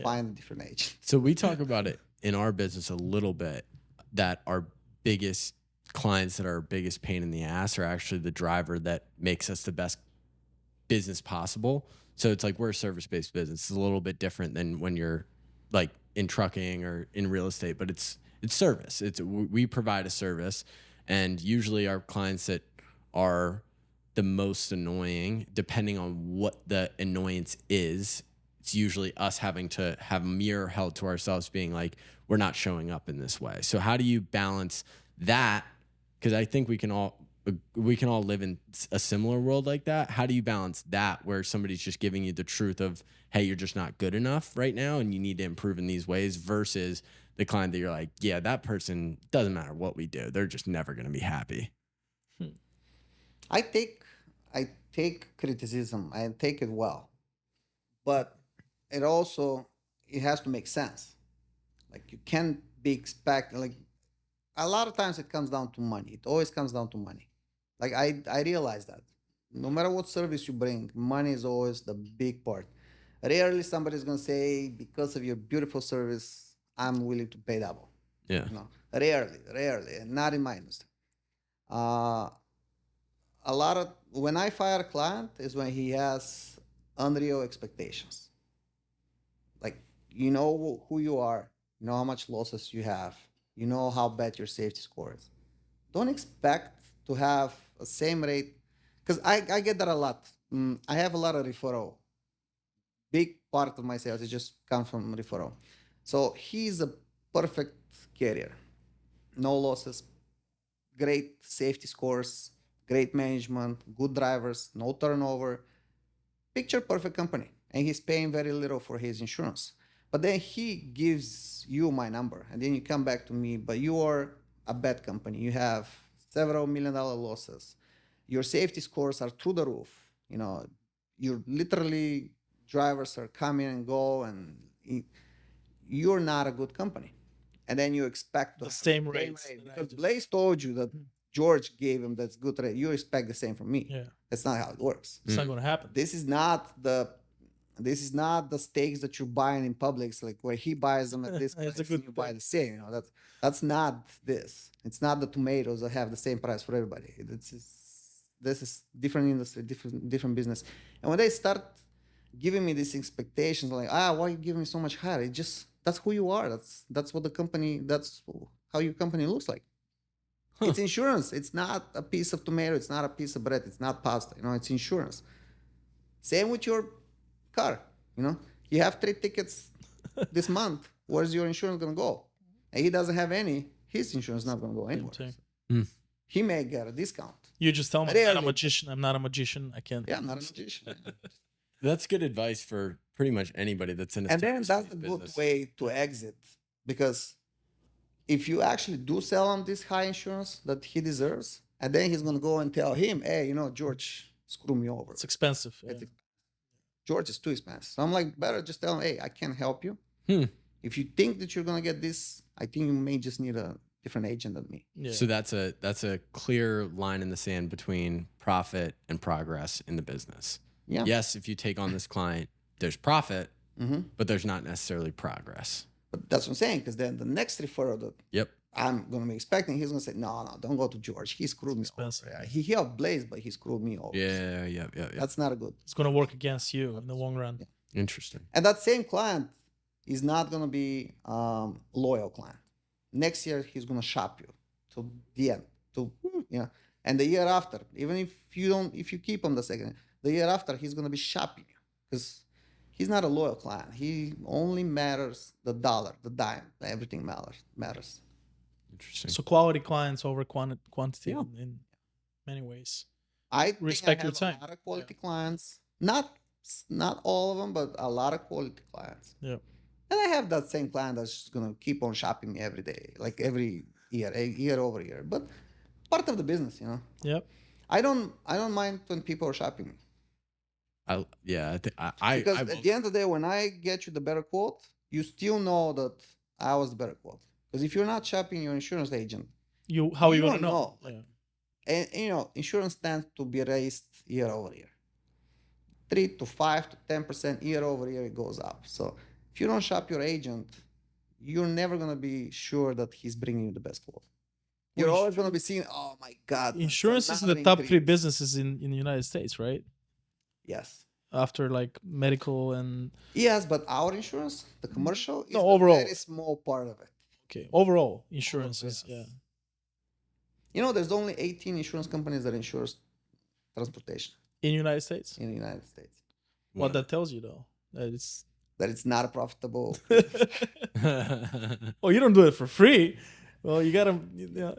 find a different agent. So we talk about it in our business a little bit, that our biggest clients, that are our biggest pain in the ass, are actually the driver that makes us the best business possible. So it's like, we're a service-based business. It's a little bit different than when you're like in trucking or in real estate, but it's service. We provide a service, and usually our clients that are the most annoying, depending on what the annoyance is, it's usually us having to have a mirror held to ourselves, being like, we're not showing up in this way. So how do you balance that? Because I think we can all live in a similar world like that. How do you balance that, where somebody's just giving you the truth of, hey, you're just not good enough right now and you need to improve in these ways, versus the client that you're like, yeah, that person, doesn't matter what we do, they're just never going to be happy? I take criticism. I take it well, but it has to make sense. Like you can't be expect like a lot of times it comes down to money. It always comes down to money. Like I realize that no matter what service you bring, money is always the big part. Rarely somebody's gonna say because of your beautiful service, I'm willing to pay double. Yeah. No, rarely, and not in my industry. Uh, a lot of when I fire a client is when he has unreal expectations. Like you know who you are, you know how much losses you have, you know how bad your safety score is. Don't expect to have a same rate because I get that a lot. I have a lot of referral. Big part of my sales is just come from referral. So he's a perfect carrier. No losses, great safety scores, great management, good drivers, no turnover. Picture perfect company. And he's paying very little for his insurance. But then he gives you my number. And then you come back to me, but you are a bad company. You have several $1 million losses. Your safety scores are through the roof. You know, you're literally drivers are coming and go, and you're not a good company. And then you expect the same rates. Because Blaze told you that George gave him that's good rate. You expect the same from me. Yeah. That's not how it works. It's not going to happen. This is not the steaks that you're buying in Publix, like where he buys them at this price and you buy the same. You know, that's not this. It's not the tomatoes that have the same price for everybody. This is different industry, different business. And when they start giving me these expectations, like, why are you giving me so much higher? It just that's who you are. That's what the company. That's how your company looks like. Huh. It's insurance. It's not a piece of tomato. It's not a piece of bread. It's not pasta. You know, it's insurance. Same with your car. You know, you have 3 tickets this month. Where's your insurance gonna go? And he doesn't have any. His insurance is not gonna go anywhere. He may get a discount. You just tell me I'm not a magician. I'm not a magician. I can't. Yeah, I'm not a magician. That's good advice for pretty much anybody that's in a and then that's a good way to exit, because if you actually do sell him this high insurance that he deserves, and then he's going to go and tell him, hey, you know, George, screw me over. It's expensive. Yeah. George is too expensive. So I'm like, better just tell him, hey, I can't help you. If you think that you're going to get this, I think you may just need a different agent than me. Yeah. So that's a clear line in the sand between profit and progress in the business. Yeah. Yes, if you take on this client, there's profit, but there's not necessarily progress. But that's what I'm saying, because then the next referral that I'm going to be expecting, he's going to say, no, don't go to George. He screwed me over. Yeah, he helped Blaze, but he screwed me over. Yeah. That's not a good. It's going to work against you in the long run. Yeah. Interesting. And that same client is not going to be loyal client. Next year, he's going to shop you to the end. And the year after, even if you keep him the second, the year after, he's going to be shopping you, because he's not a loyal client. He only matters the dollar, the dime. Everything matters. Interesting. So quality clients over quantity in many ways. I respect think I have your time. A lot of quality clients. Not all of them, but a lot of quality clients. Yeah. And I have that same client that's just going to keep on shopping me every day, like every year over year. But part of the business, you know. Yep. I don't mind when people are shopping me. Because at the end of the day, when I get you the better quote, you still know that I was the better quote. Because if you're not shopping your insurance agent, how you don't gonna know? Yeah. And you know, insurance tends to be raised year over year. 3 to 5 to 10% year over year it goes up. So if you don't shop your agent, you're never gonna be sure that he's bringing you the best quote. You're always gonna be seeing, oh my God. Insurance is in the top 3 businesses in the United States, right? Yes. After like medical and. Yes, but our insurance, the commercial, is overall. a very small part of it. Okay, overall insurance is You know, there's only 18 insurance companies that insures transportation in the United States. In the United States. What that tells you, though, that it's not a profitable. Oh, you don't do it for free. Well, you gotta.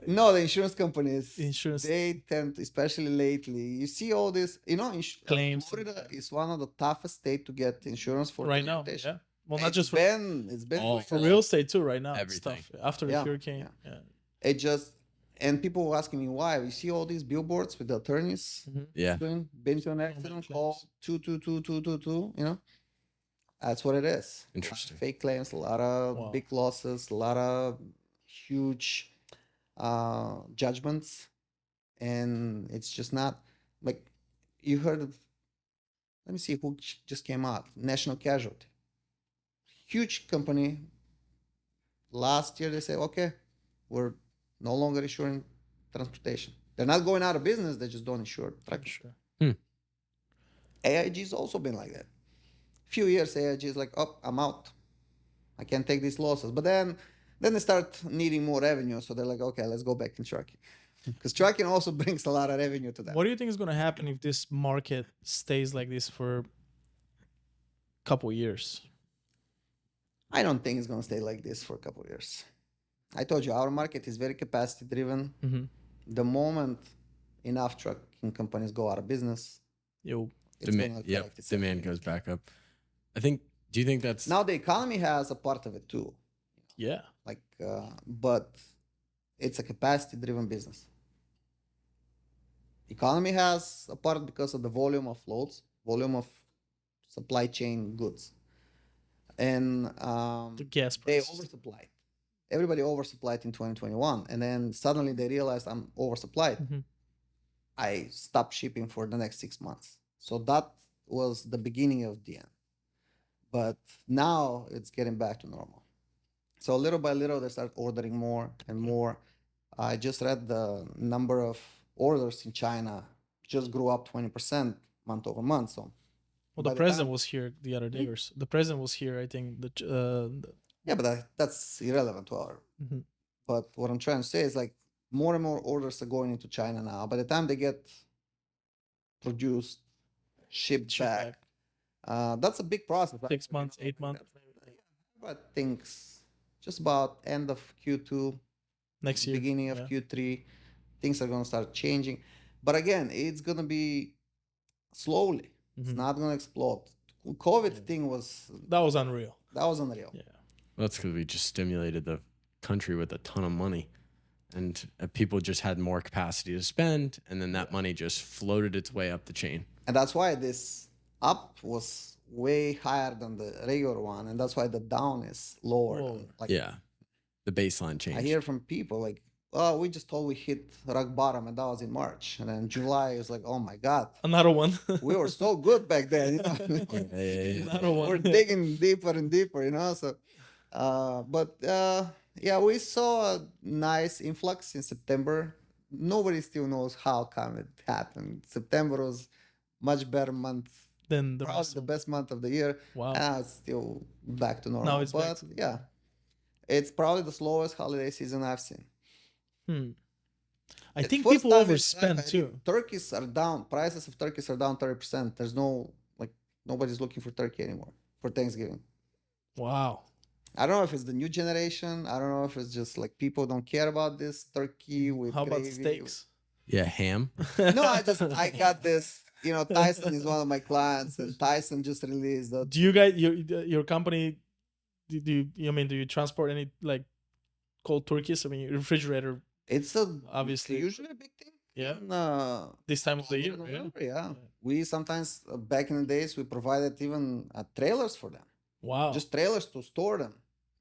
No, the insurance companies. They tend, especially lately. You see all this. You know, claims. Florida is one of the toughest states to get insurance for right now. Yeah. Well, not just it's been for real estate too. Right now, everything stuff after the hurricane. Yeah. It just And people were asking me why. You see all these billboards with the attorneys Yeah. doing been to an accident, call 2222222. That's what it is. Interesting. Fake claims, a lot of big losses, a lot of huge judgments, and it's just not like you heard of. Let me see who just came out. National Casualty, huge company. Last year they say, okay, we're no longer insuring transportation. They're not going out of business. They just don't insure trucking. Sure. AIG's also been like that. Few years AIG is like, oh, I'm out. I can't take these losses. But then they start needing more revenue. So they're like, okay, let's go back in trucking. Because trucking also brings a lot of revenue to them. What do you think is going to happen if this market stays like this for a couple years? I don't think it's going to stay like this for a couple of years. I told you, our market is very capacity driven. The moment enough trucking companies go out of business, demand goes back up. Do you think that's... Now the economy has a part of it too. Yeah. But it's a capacity driven business. Economy has a part because of the volume of loads, volume of supply chain goods. And the gas they prices. oversupplied. Everybody oversupplied in 2021. And then suddenly they realized I'm oversupplied. I stopped shipping for the next 6 months. So that was the beginning of the end. But now it's getting back to normal. So little by little, they start ordering more and more. I just read the number of orders in China just grew up 20% month over month. So, well, the president was here the other day. The president was here, I think. Yeah, but that's irrelevant to our. But what I'm trying to say is like more and more orders are going into China now. By the time they get produced, shipped back, that's a big process. 6 months, 8 months. But things just about end of Q2, next year, beginning of Q3, things are going to start changing. But again, it's going to be slowly. It's not going to explode. COVID thing was... That was unreal. That was unreal. Yeah. Well, that's because we just stimulated the country with a ton of money. And people just had more capacity to spend. And then that money just floated its way up the chain. And that's why this up was way higher than the regular one. And that's why the down is lower. The baseline changed. I hear from people like, oh, we just thought we hit rock bottom, and that was in March. And then July is like, oh my God. Another one. We were so good back then. Another one. We're digging deeper and deeper, So, we saw a nice influx in September. Nobody still knows how come it happened. September was much better month. Than the best month of the year. Wow. Now it's still back to normal. Now it's back to it's probably the slowest holiday season I've seen. I think people overspend too. Turkeys are down. Prices of turkeys are down 30%. There's nobody's looking for turkey anymore for Thanksgiving. Wow. I don't know if it's the new generation. I don't know if it's just like people don't care about this turkey with How gravy. about steaks? Yeah, ham. No, I got this. Tyson is one of my clients, and Tyson just released the... Do you guys, your company, do you transport any cold turkeys? I mean, your refrigerator. It's obviously usually a big thing. Yeah. This time of the year. Yeah. We sometimes back in the days we provided even trailers for them. Wow. Just trailers to store them.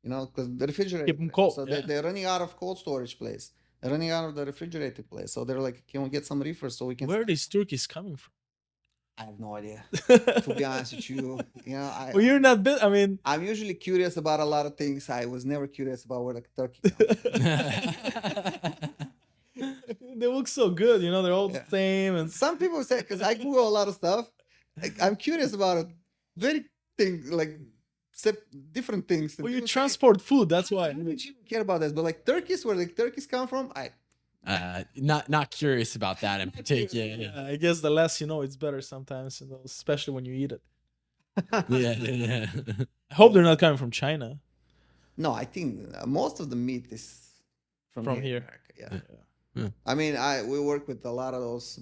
Because the refrigerator keep them cold. So they're running out of cold storage place. They're running out of the refrigerated place. So they're like, can we get some reefers so we can... Where are these turkeys coming from? I have no idea. To be honest with you, well, you're not. I'm usually curious about a lot of things. I was never curious about where the turkey comes. They look so good, they're all the same. And some people say, because I Google a lot of stuff, I'm curious about it. Very different things. Well, you transport food, that's why. I don't even care about this, but turkeys, where the turkeys come from, not curious about that in particular. Yeah, I guess the less you know, it's better sometimes, especially when you eat it. Yeah. I hope they're not coming from China. No, I think most of the meat is from here. Yeah. I mean, we work with a lot of those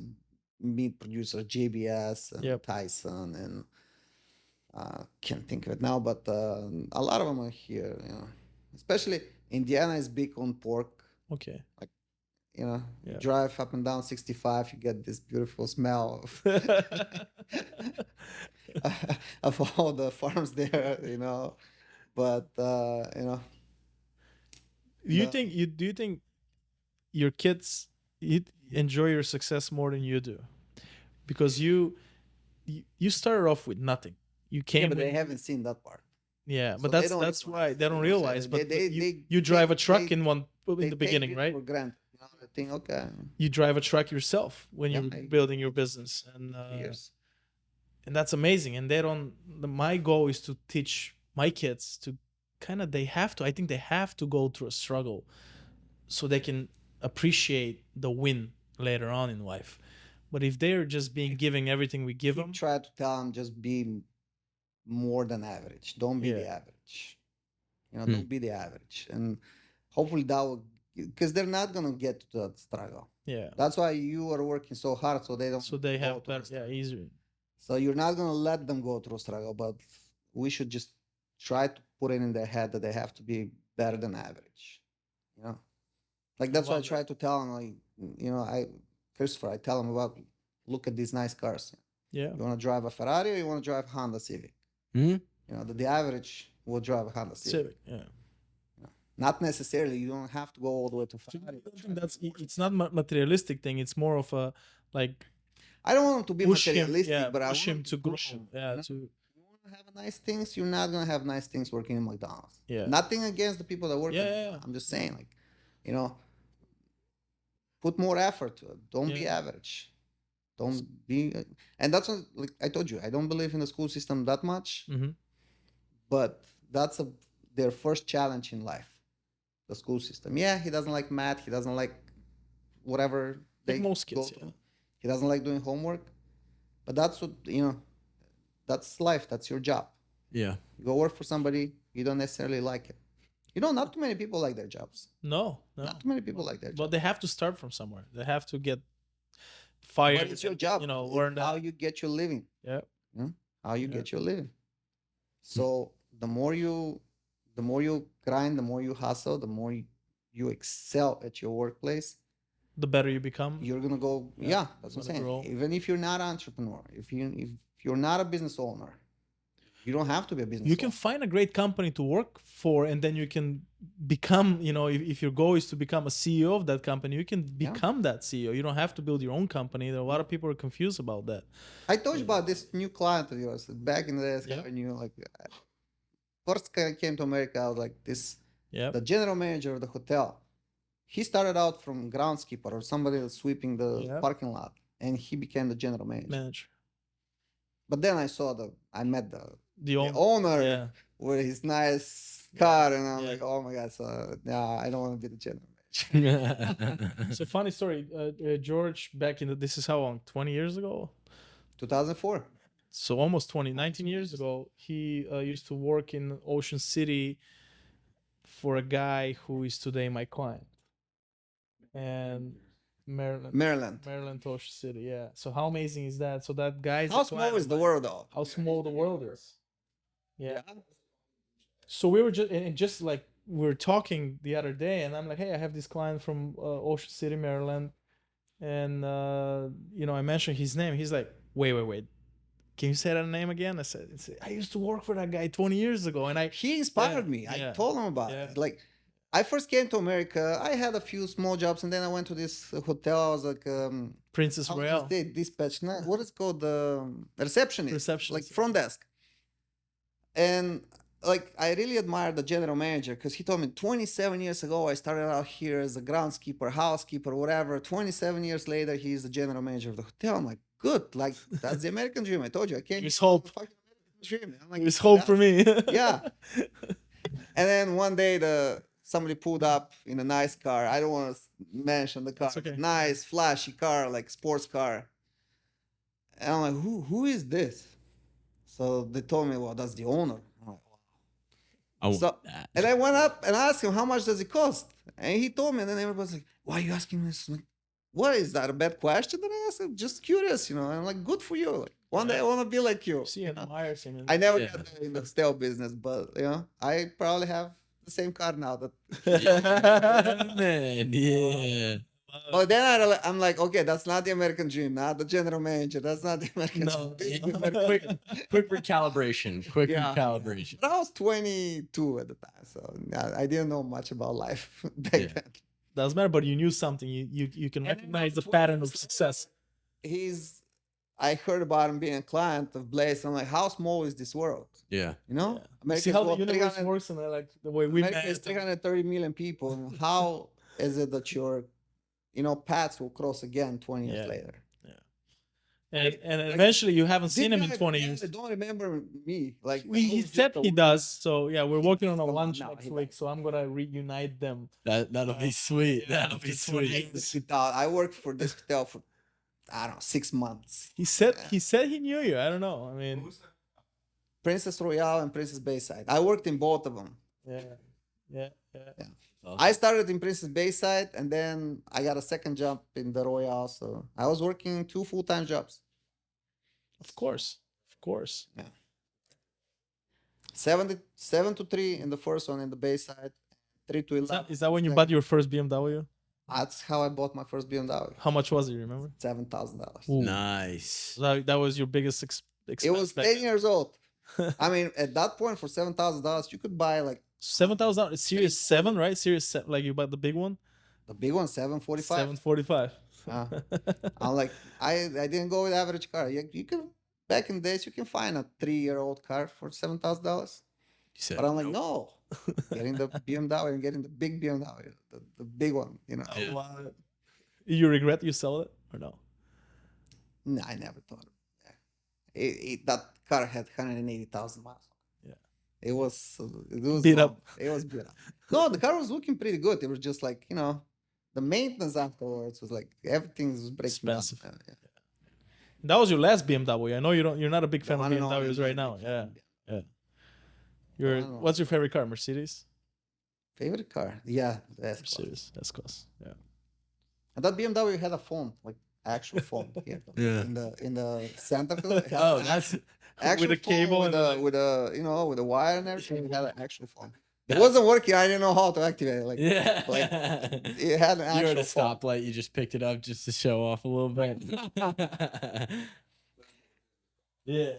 meat producers, JBS and Tyson, and can't think of it now, but a lot of them are here. Especially Indiana is big on pork. Okay. you know, Yeah. drive up and down 65, you get this beautiful smell of all the farms there, you know. But you know, Do you think your kids enjoy your success more than you do? Because you started off with nothing. You yeah, came but with, they haven't seen that part. yeah, So but they that's don't that's why realize, they you don't know, realize. so But they you drive a truck they, in they the take beginning, it right? for granted. You know, they think, okay, You drive a truck yourself when yeah, you're building your business, years. and that's amazing. And they don't. My goal is to teach my kids to kind of, they have to. I think they have to go through a struggle so they can appreciate the win later on in life. But if they're just being giving everything we give them, Try to tell them just be more than average. Don't be the yeah, average. You know, don't be the average. And hopefully that will, because they're not gonna get to that struggle. yeah. That's why you are working so hard so they don't So they go have through the better, yeah, struggle. easier. So you're not gonna let them go through struggle, but we should just try to put it in their head that they have to be better than average. You know, like that's why I love try to tell them, like, you know, Christopher, I tell them about, look at these nice cars. Yeah, You want to drive a Ferrari or you want to drive a Honda Civic? Hmm? You know, the average will drive a Honda Civic. civic. Yeah. You know, not necessarily. You don't have to go all the way to So Ferrari. I think that's, it's not materialistic thing. It's more of a, like, I don't want them to be push him, materialistic, yeah, but I push want him them to grow. push them. Yeah, You know? to, You want to have nice things. You're not gonna have nice things working in McDonald's. yeah, Nothing against the people that work. Yeah, at yeah, McDonald's. yeah. I'm just saying, like, you know, put more effort to it. Don't be Yeah. average. Don't be, and that's what, like I told you, I don't believe in the school system that much, Mm-hmm. but that's their first challenge in life, the school system. Yeah, he doesn't like math. He doesn't like whatever Like they most go kids, through. yeah. He doesn't like doing homework, but that's what, you know, that's life. That's your job. Yeah. You go work for somebody, you don't necessarily like it. You know, not too many people like their jobs. No. Not too many people like their But jobs. they have to start from somewhere. They have to get fired. But it's your and, job. You know, It's learn how that. you get your living. Yeah. You know? How you Yeah. get your living. So the more you grind, the more you hustle, the more you excel at your workplace, The better you become. you're gonna go. Yeah, Yeah, that's what I'm gonna saying. grow. Even if you're not an entrepreneur, if you're not a business owner, you don't have to be a business You can owner. find a great company to work for, and then you can become, you know, if your goal is to become a CEO of that company, you can become that CEO. You don't have to build your own company. There are a lot of people are confused about that. I told you about this new client of yours back in the days. Yeah. When you like first I came to America, I was like this. Yeah. The general manager of the hotel. He started out from groundskeeper or somebody that's sweeping the parking lot, and he became the general manager. But then I met the owner Yeah. with his nice car, and I'm like, oh my god! So yeah, I don't want to be the general manager. So funny story, George. Back in this is how long? 20 years ago. 2004. So almost 19 years ago, he used to work in Ocean City for a guy who is today my client. And Maryland to Ocean City, yeah. So how amazing is that? So that guy's how small is the world, though? How small the world is. Yeah. So we were just like we were talking the other day, and I'm like, hey, I have this client from Ocean City, Maryland, and you know, I mentioned his name. He's like, wait. Can you say that name again? I said, I used to work for that guy 20 years ago, and he inspired me. I told him about it. Like, I first came to America. I had a few small jobs, and then I went to this hotel. I was like, Princess Royale. Dispatch. What is it called? The receptionist. Like front desk. And like, I really admired the general manager because he told me 27 years ago, I started out here as a groundskeeper, housekeeper, whatever. 27 years later, he's the general manager of the hotel. I'm like, good. Like, that's the American dream. I told you, I came. There's hope. Dream. I'm like, there's hope for me. Yeah. And then one day, somebody pulled up in a nice car. I don't want to mention the car. Okay. Nice, flashy car, like sports car. And I'm like, who is this? So they told me, well, that's the owner. I'm like, wow. I want that. And I went up and asked him, how much does it cost? And he told me, and then everybody's like, why are you asking this? Like, what is that, a bad question? Then I asked him, just curious, you know. And I'm like, good for you. Like, one day I want to be like you. See, and admires him. I never got in the hotel business, but you know, I probably have the same car now. That Man, yeah. But then I'm like, okay, that's not the American dream, not the general manager. That's not the American dream. quick recalibration. Quick recalibration. But I was 22 at the time, so I didn't know much about life back then. Doesn't matter, but you knew something. You can recognize the pattern of success. I heard about him being a client of Blaze. I'm like, how small is this world? Yeah. You know, See how the universe works, and like the way we America is 330 million people. And how is it that your, paths will cross again 20 years later? Yeah. And eventually you haven't seen him in 20 years. I don't remember me. Like he said he does. So yeah, we're working on a lunch next week. So I'm gonna reunite them. That'll be sweet. That'll be sweet. I worked for this hotel for, I don't know, 6 months. He said he knew you. I don't know. I mean, Princess Royale and Princess Bayside. I worked in both of them. Yeah. Awesome. I started in Princess Bayside, and then I got a second job in the Royale. So I was working 2 full-time jobs. Of course. Yeah. 7 to 3 in the first one in the Bayside. 3 to 11. Is that when you bought your first BMW? That's how I bought my first BMW. How much was it? You remember? $7,000. Nice. That was your biggest expense. It was 10 years old. I mean, at that point, for $7,000, you could buy like $7,000. Series 7, right? Series 7, like you bought the big one. The big one, 745. 745. I'm like, I didn't go with average car. You can, back in the days, you can find a 3-year-old car for $7,000. But I'm like, no, getting the BMW and getting the big BMW, the big one, You regret you sell it or no? No, I never thought of it. That car had 180,000 miles. Yeah. It was beat up. It was beat up. No, the car was looking pretty good. It was just like, the maintenance afterwards was like everything was breaking down. Expensive. Yeah. That was your last BMW. I know you're not a big fan of BMWs right now. Yeah. What's your favorite car? Mercedes? Favorite car? Yeah, the S-Class. Mercedes S-Class. Yeah. And that BMW had a phone, like actual phone here. Yeah. In the center. Oh, that's actual with a cable phone, and with a wire and everything. It had an actual phone. It wasn't working. I didn't know how to activate it. Like it had an actual You're at a phone. stoplight. You just picked it up just to show off a little bit. Yeah.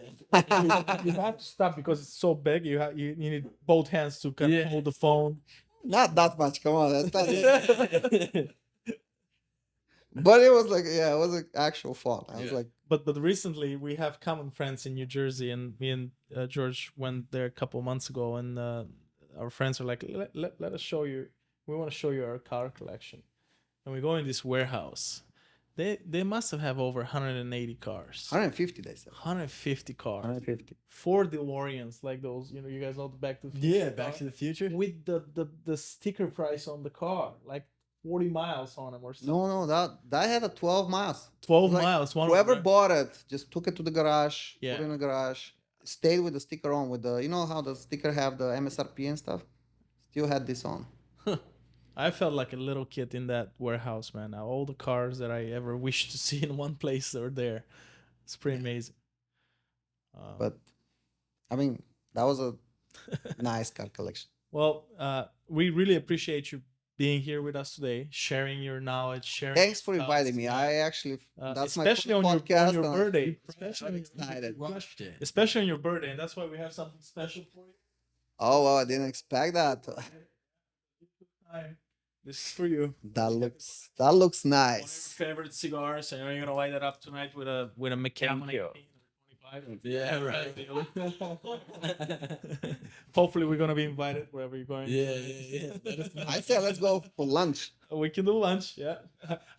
You have to stop because it's so big. You need both hands to kind of hold the phone. Not that much. Come on, that's not it. But it was like, it was an actual phone. I was like, but recently we have common friends in New Jersey, and me and George went there a couple months ago, and our friends are like, let us show you. We want to show you our car collection, and we go in this warehouse. They must have over 180 cars. 150, they said. 150 cars. 150. 4 DeLoreans, like those. You guys know the Back to the Future. Yeah, Back to the Future. With the sticker price on the car, like 40 miles on them or something. No, that had a 12 miles. 12 Like, miles. whoever bought it just took it to the garage, Yeah. put it in the garage, stayed with the sticker on, with the, how the sticker have the MSRP and stuff. Still had this on. I felt like a little kid in that warehouse, man. Now, all the cars that I ever wished to see in one place are there. It's pretty amazing. But, I mean, that was a nice car collection. Well, we really appreciate you being here with us today, sharing your knowledge, Thanks for inviting me. I actually, that's especially my first podcast. on your birthday. I'm excited. Especially on your birthday, and that's why we have something special for you. Oh, well, I didn't expect that. This is for you. That looks One nice. of your favorite cigars. I know you're gonna light that up tonight with a mechanic. Yeah, right. Hopefully, we're gonna be invited wherever you're going. Yeah. I said let's go for lunch. We can do lunch. Yeah,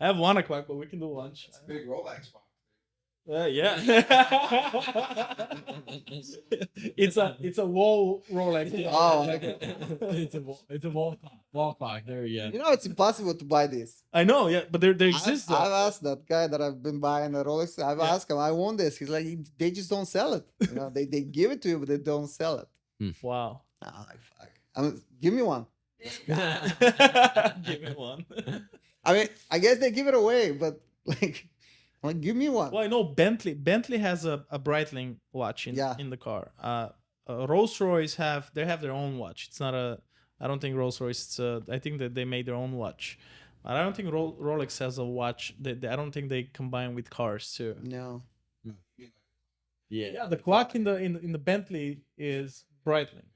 I have 1 o'clock, but we can do lunch. It's a big Rolex box. Yeah. it's a wall Rolex. Oh, it's a wall clock. There we go. It's impossible to buy this. I know. Yeah, but there exists. I've asked that guy that I've been buying a Rolex. I've asked him, I want this. He's like, they just don't sell it. They give it to you, but they don't sell it. Wow. I'm like, fuck. Give me one. Give me one. I mean, I guess they give it away, but like give me one. Well, I know Bentley has a Breitling watch in the car. Rolls-Royce have their own watch. It's not I don't think Rolls-Royce. I think that they made their own watch, I don't think Rolex has a watch. I don't think they combine with cars too. No. Yeah, the clock in the Bentley is Breitling.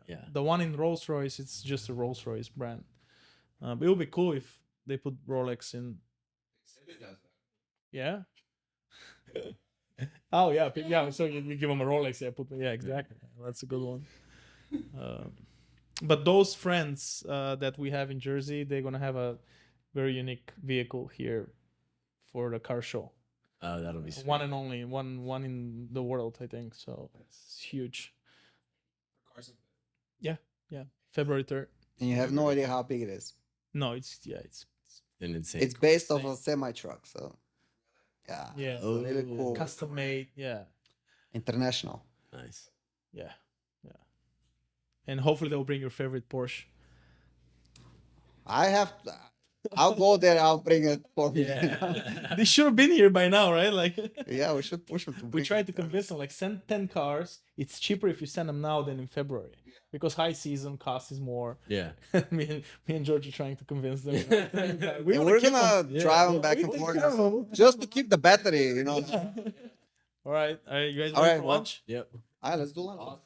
Yeah. The one in Rolls Royce, it's just a Rolls Royce brand. But it would be cool if they put Rolex in. Yeah. Oh yeah, yeah. So you give them a Rolex, yeah, exactly. That's a good one. But those friends that we have in Jersey, they're gonna have a very unique vehicle here for the car show. Oh, that'll be sweet. One and only one in the world, I think. So it's huge. Yeah, February 3rd. And you have no idea how big it is. No, it's An insane. It's based off a semi truck, so yeah. Yeah. Really cool. Custom made. Yeah. International. Nice. Yeah. And hopefully they'll bring your favorite Porsche. I'll go there. I'll bring it for me. Yeah. They should have been here by now, right? Like. Yeah, we should push them to. We tried to convince them, like, send 10 cars. It's cheaper if you send them now than in February, because high season cost is more. Yeah. me and George are trying to convince them. We're gonna drive them back and forth just to keep the battery, All right, you guys All ready right, for lunch? Yep. All right, let's do lunch.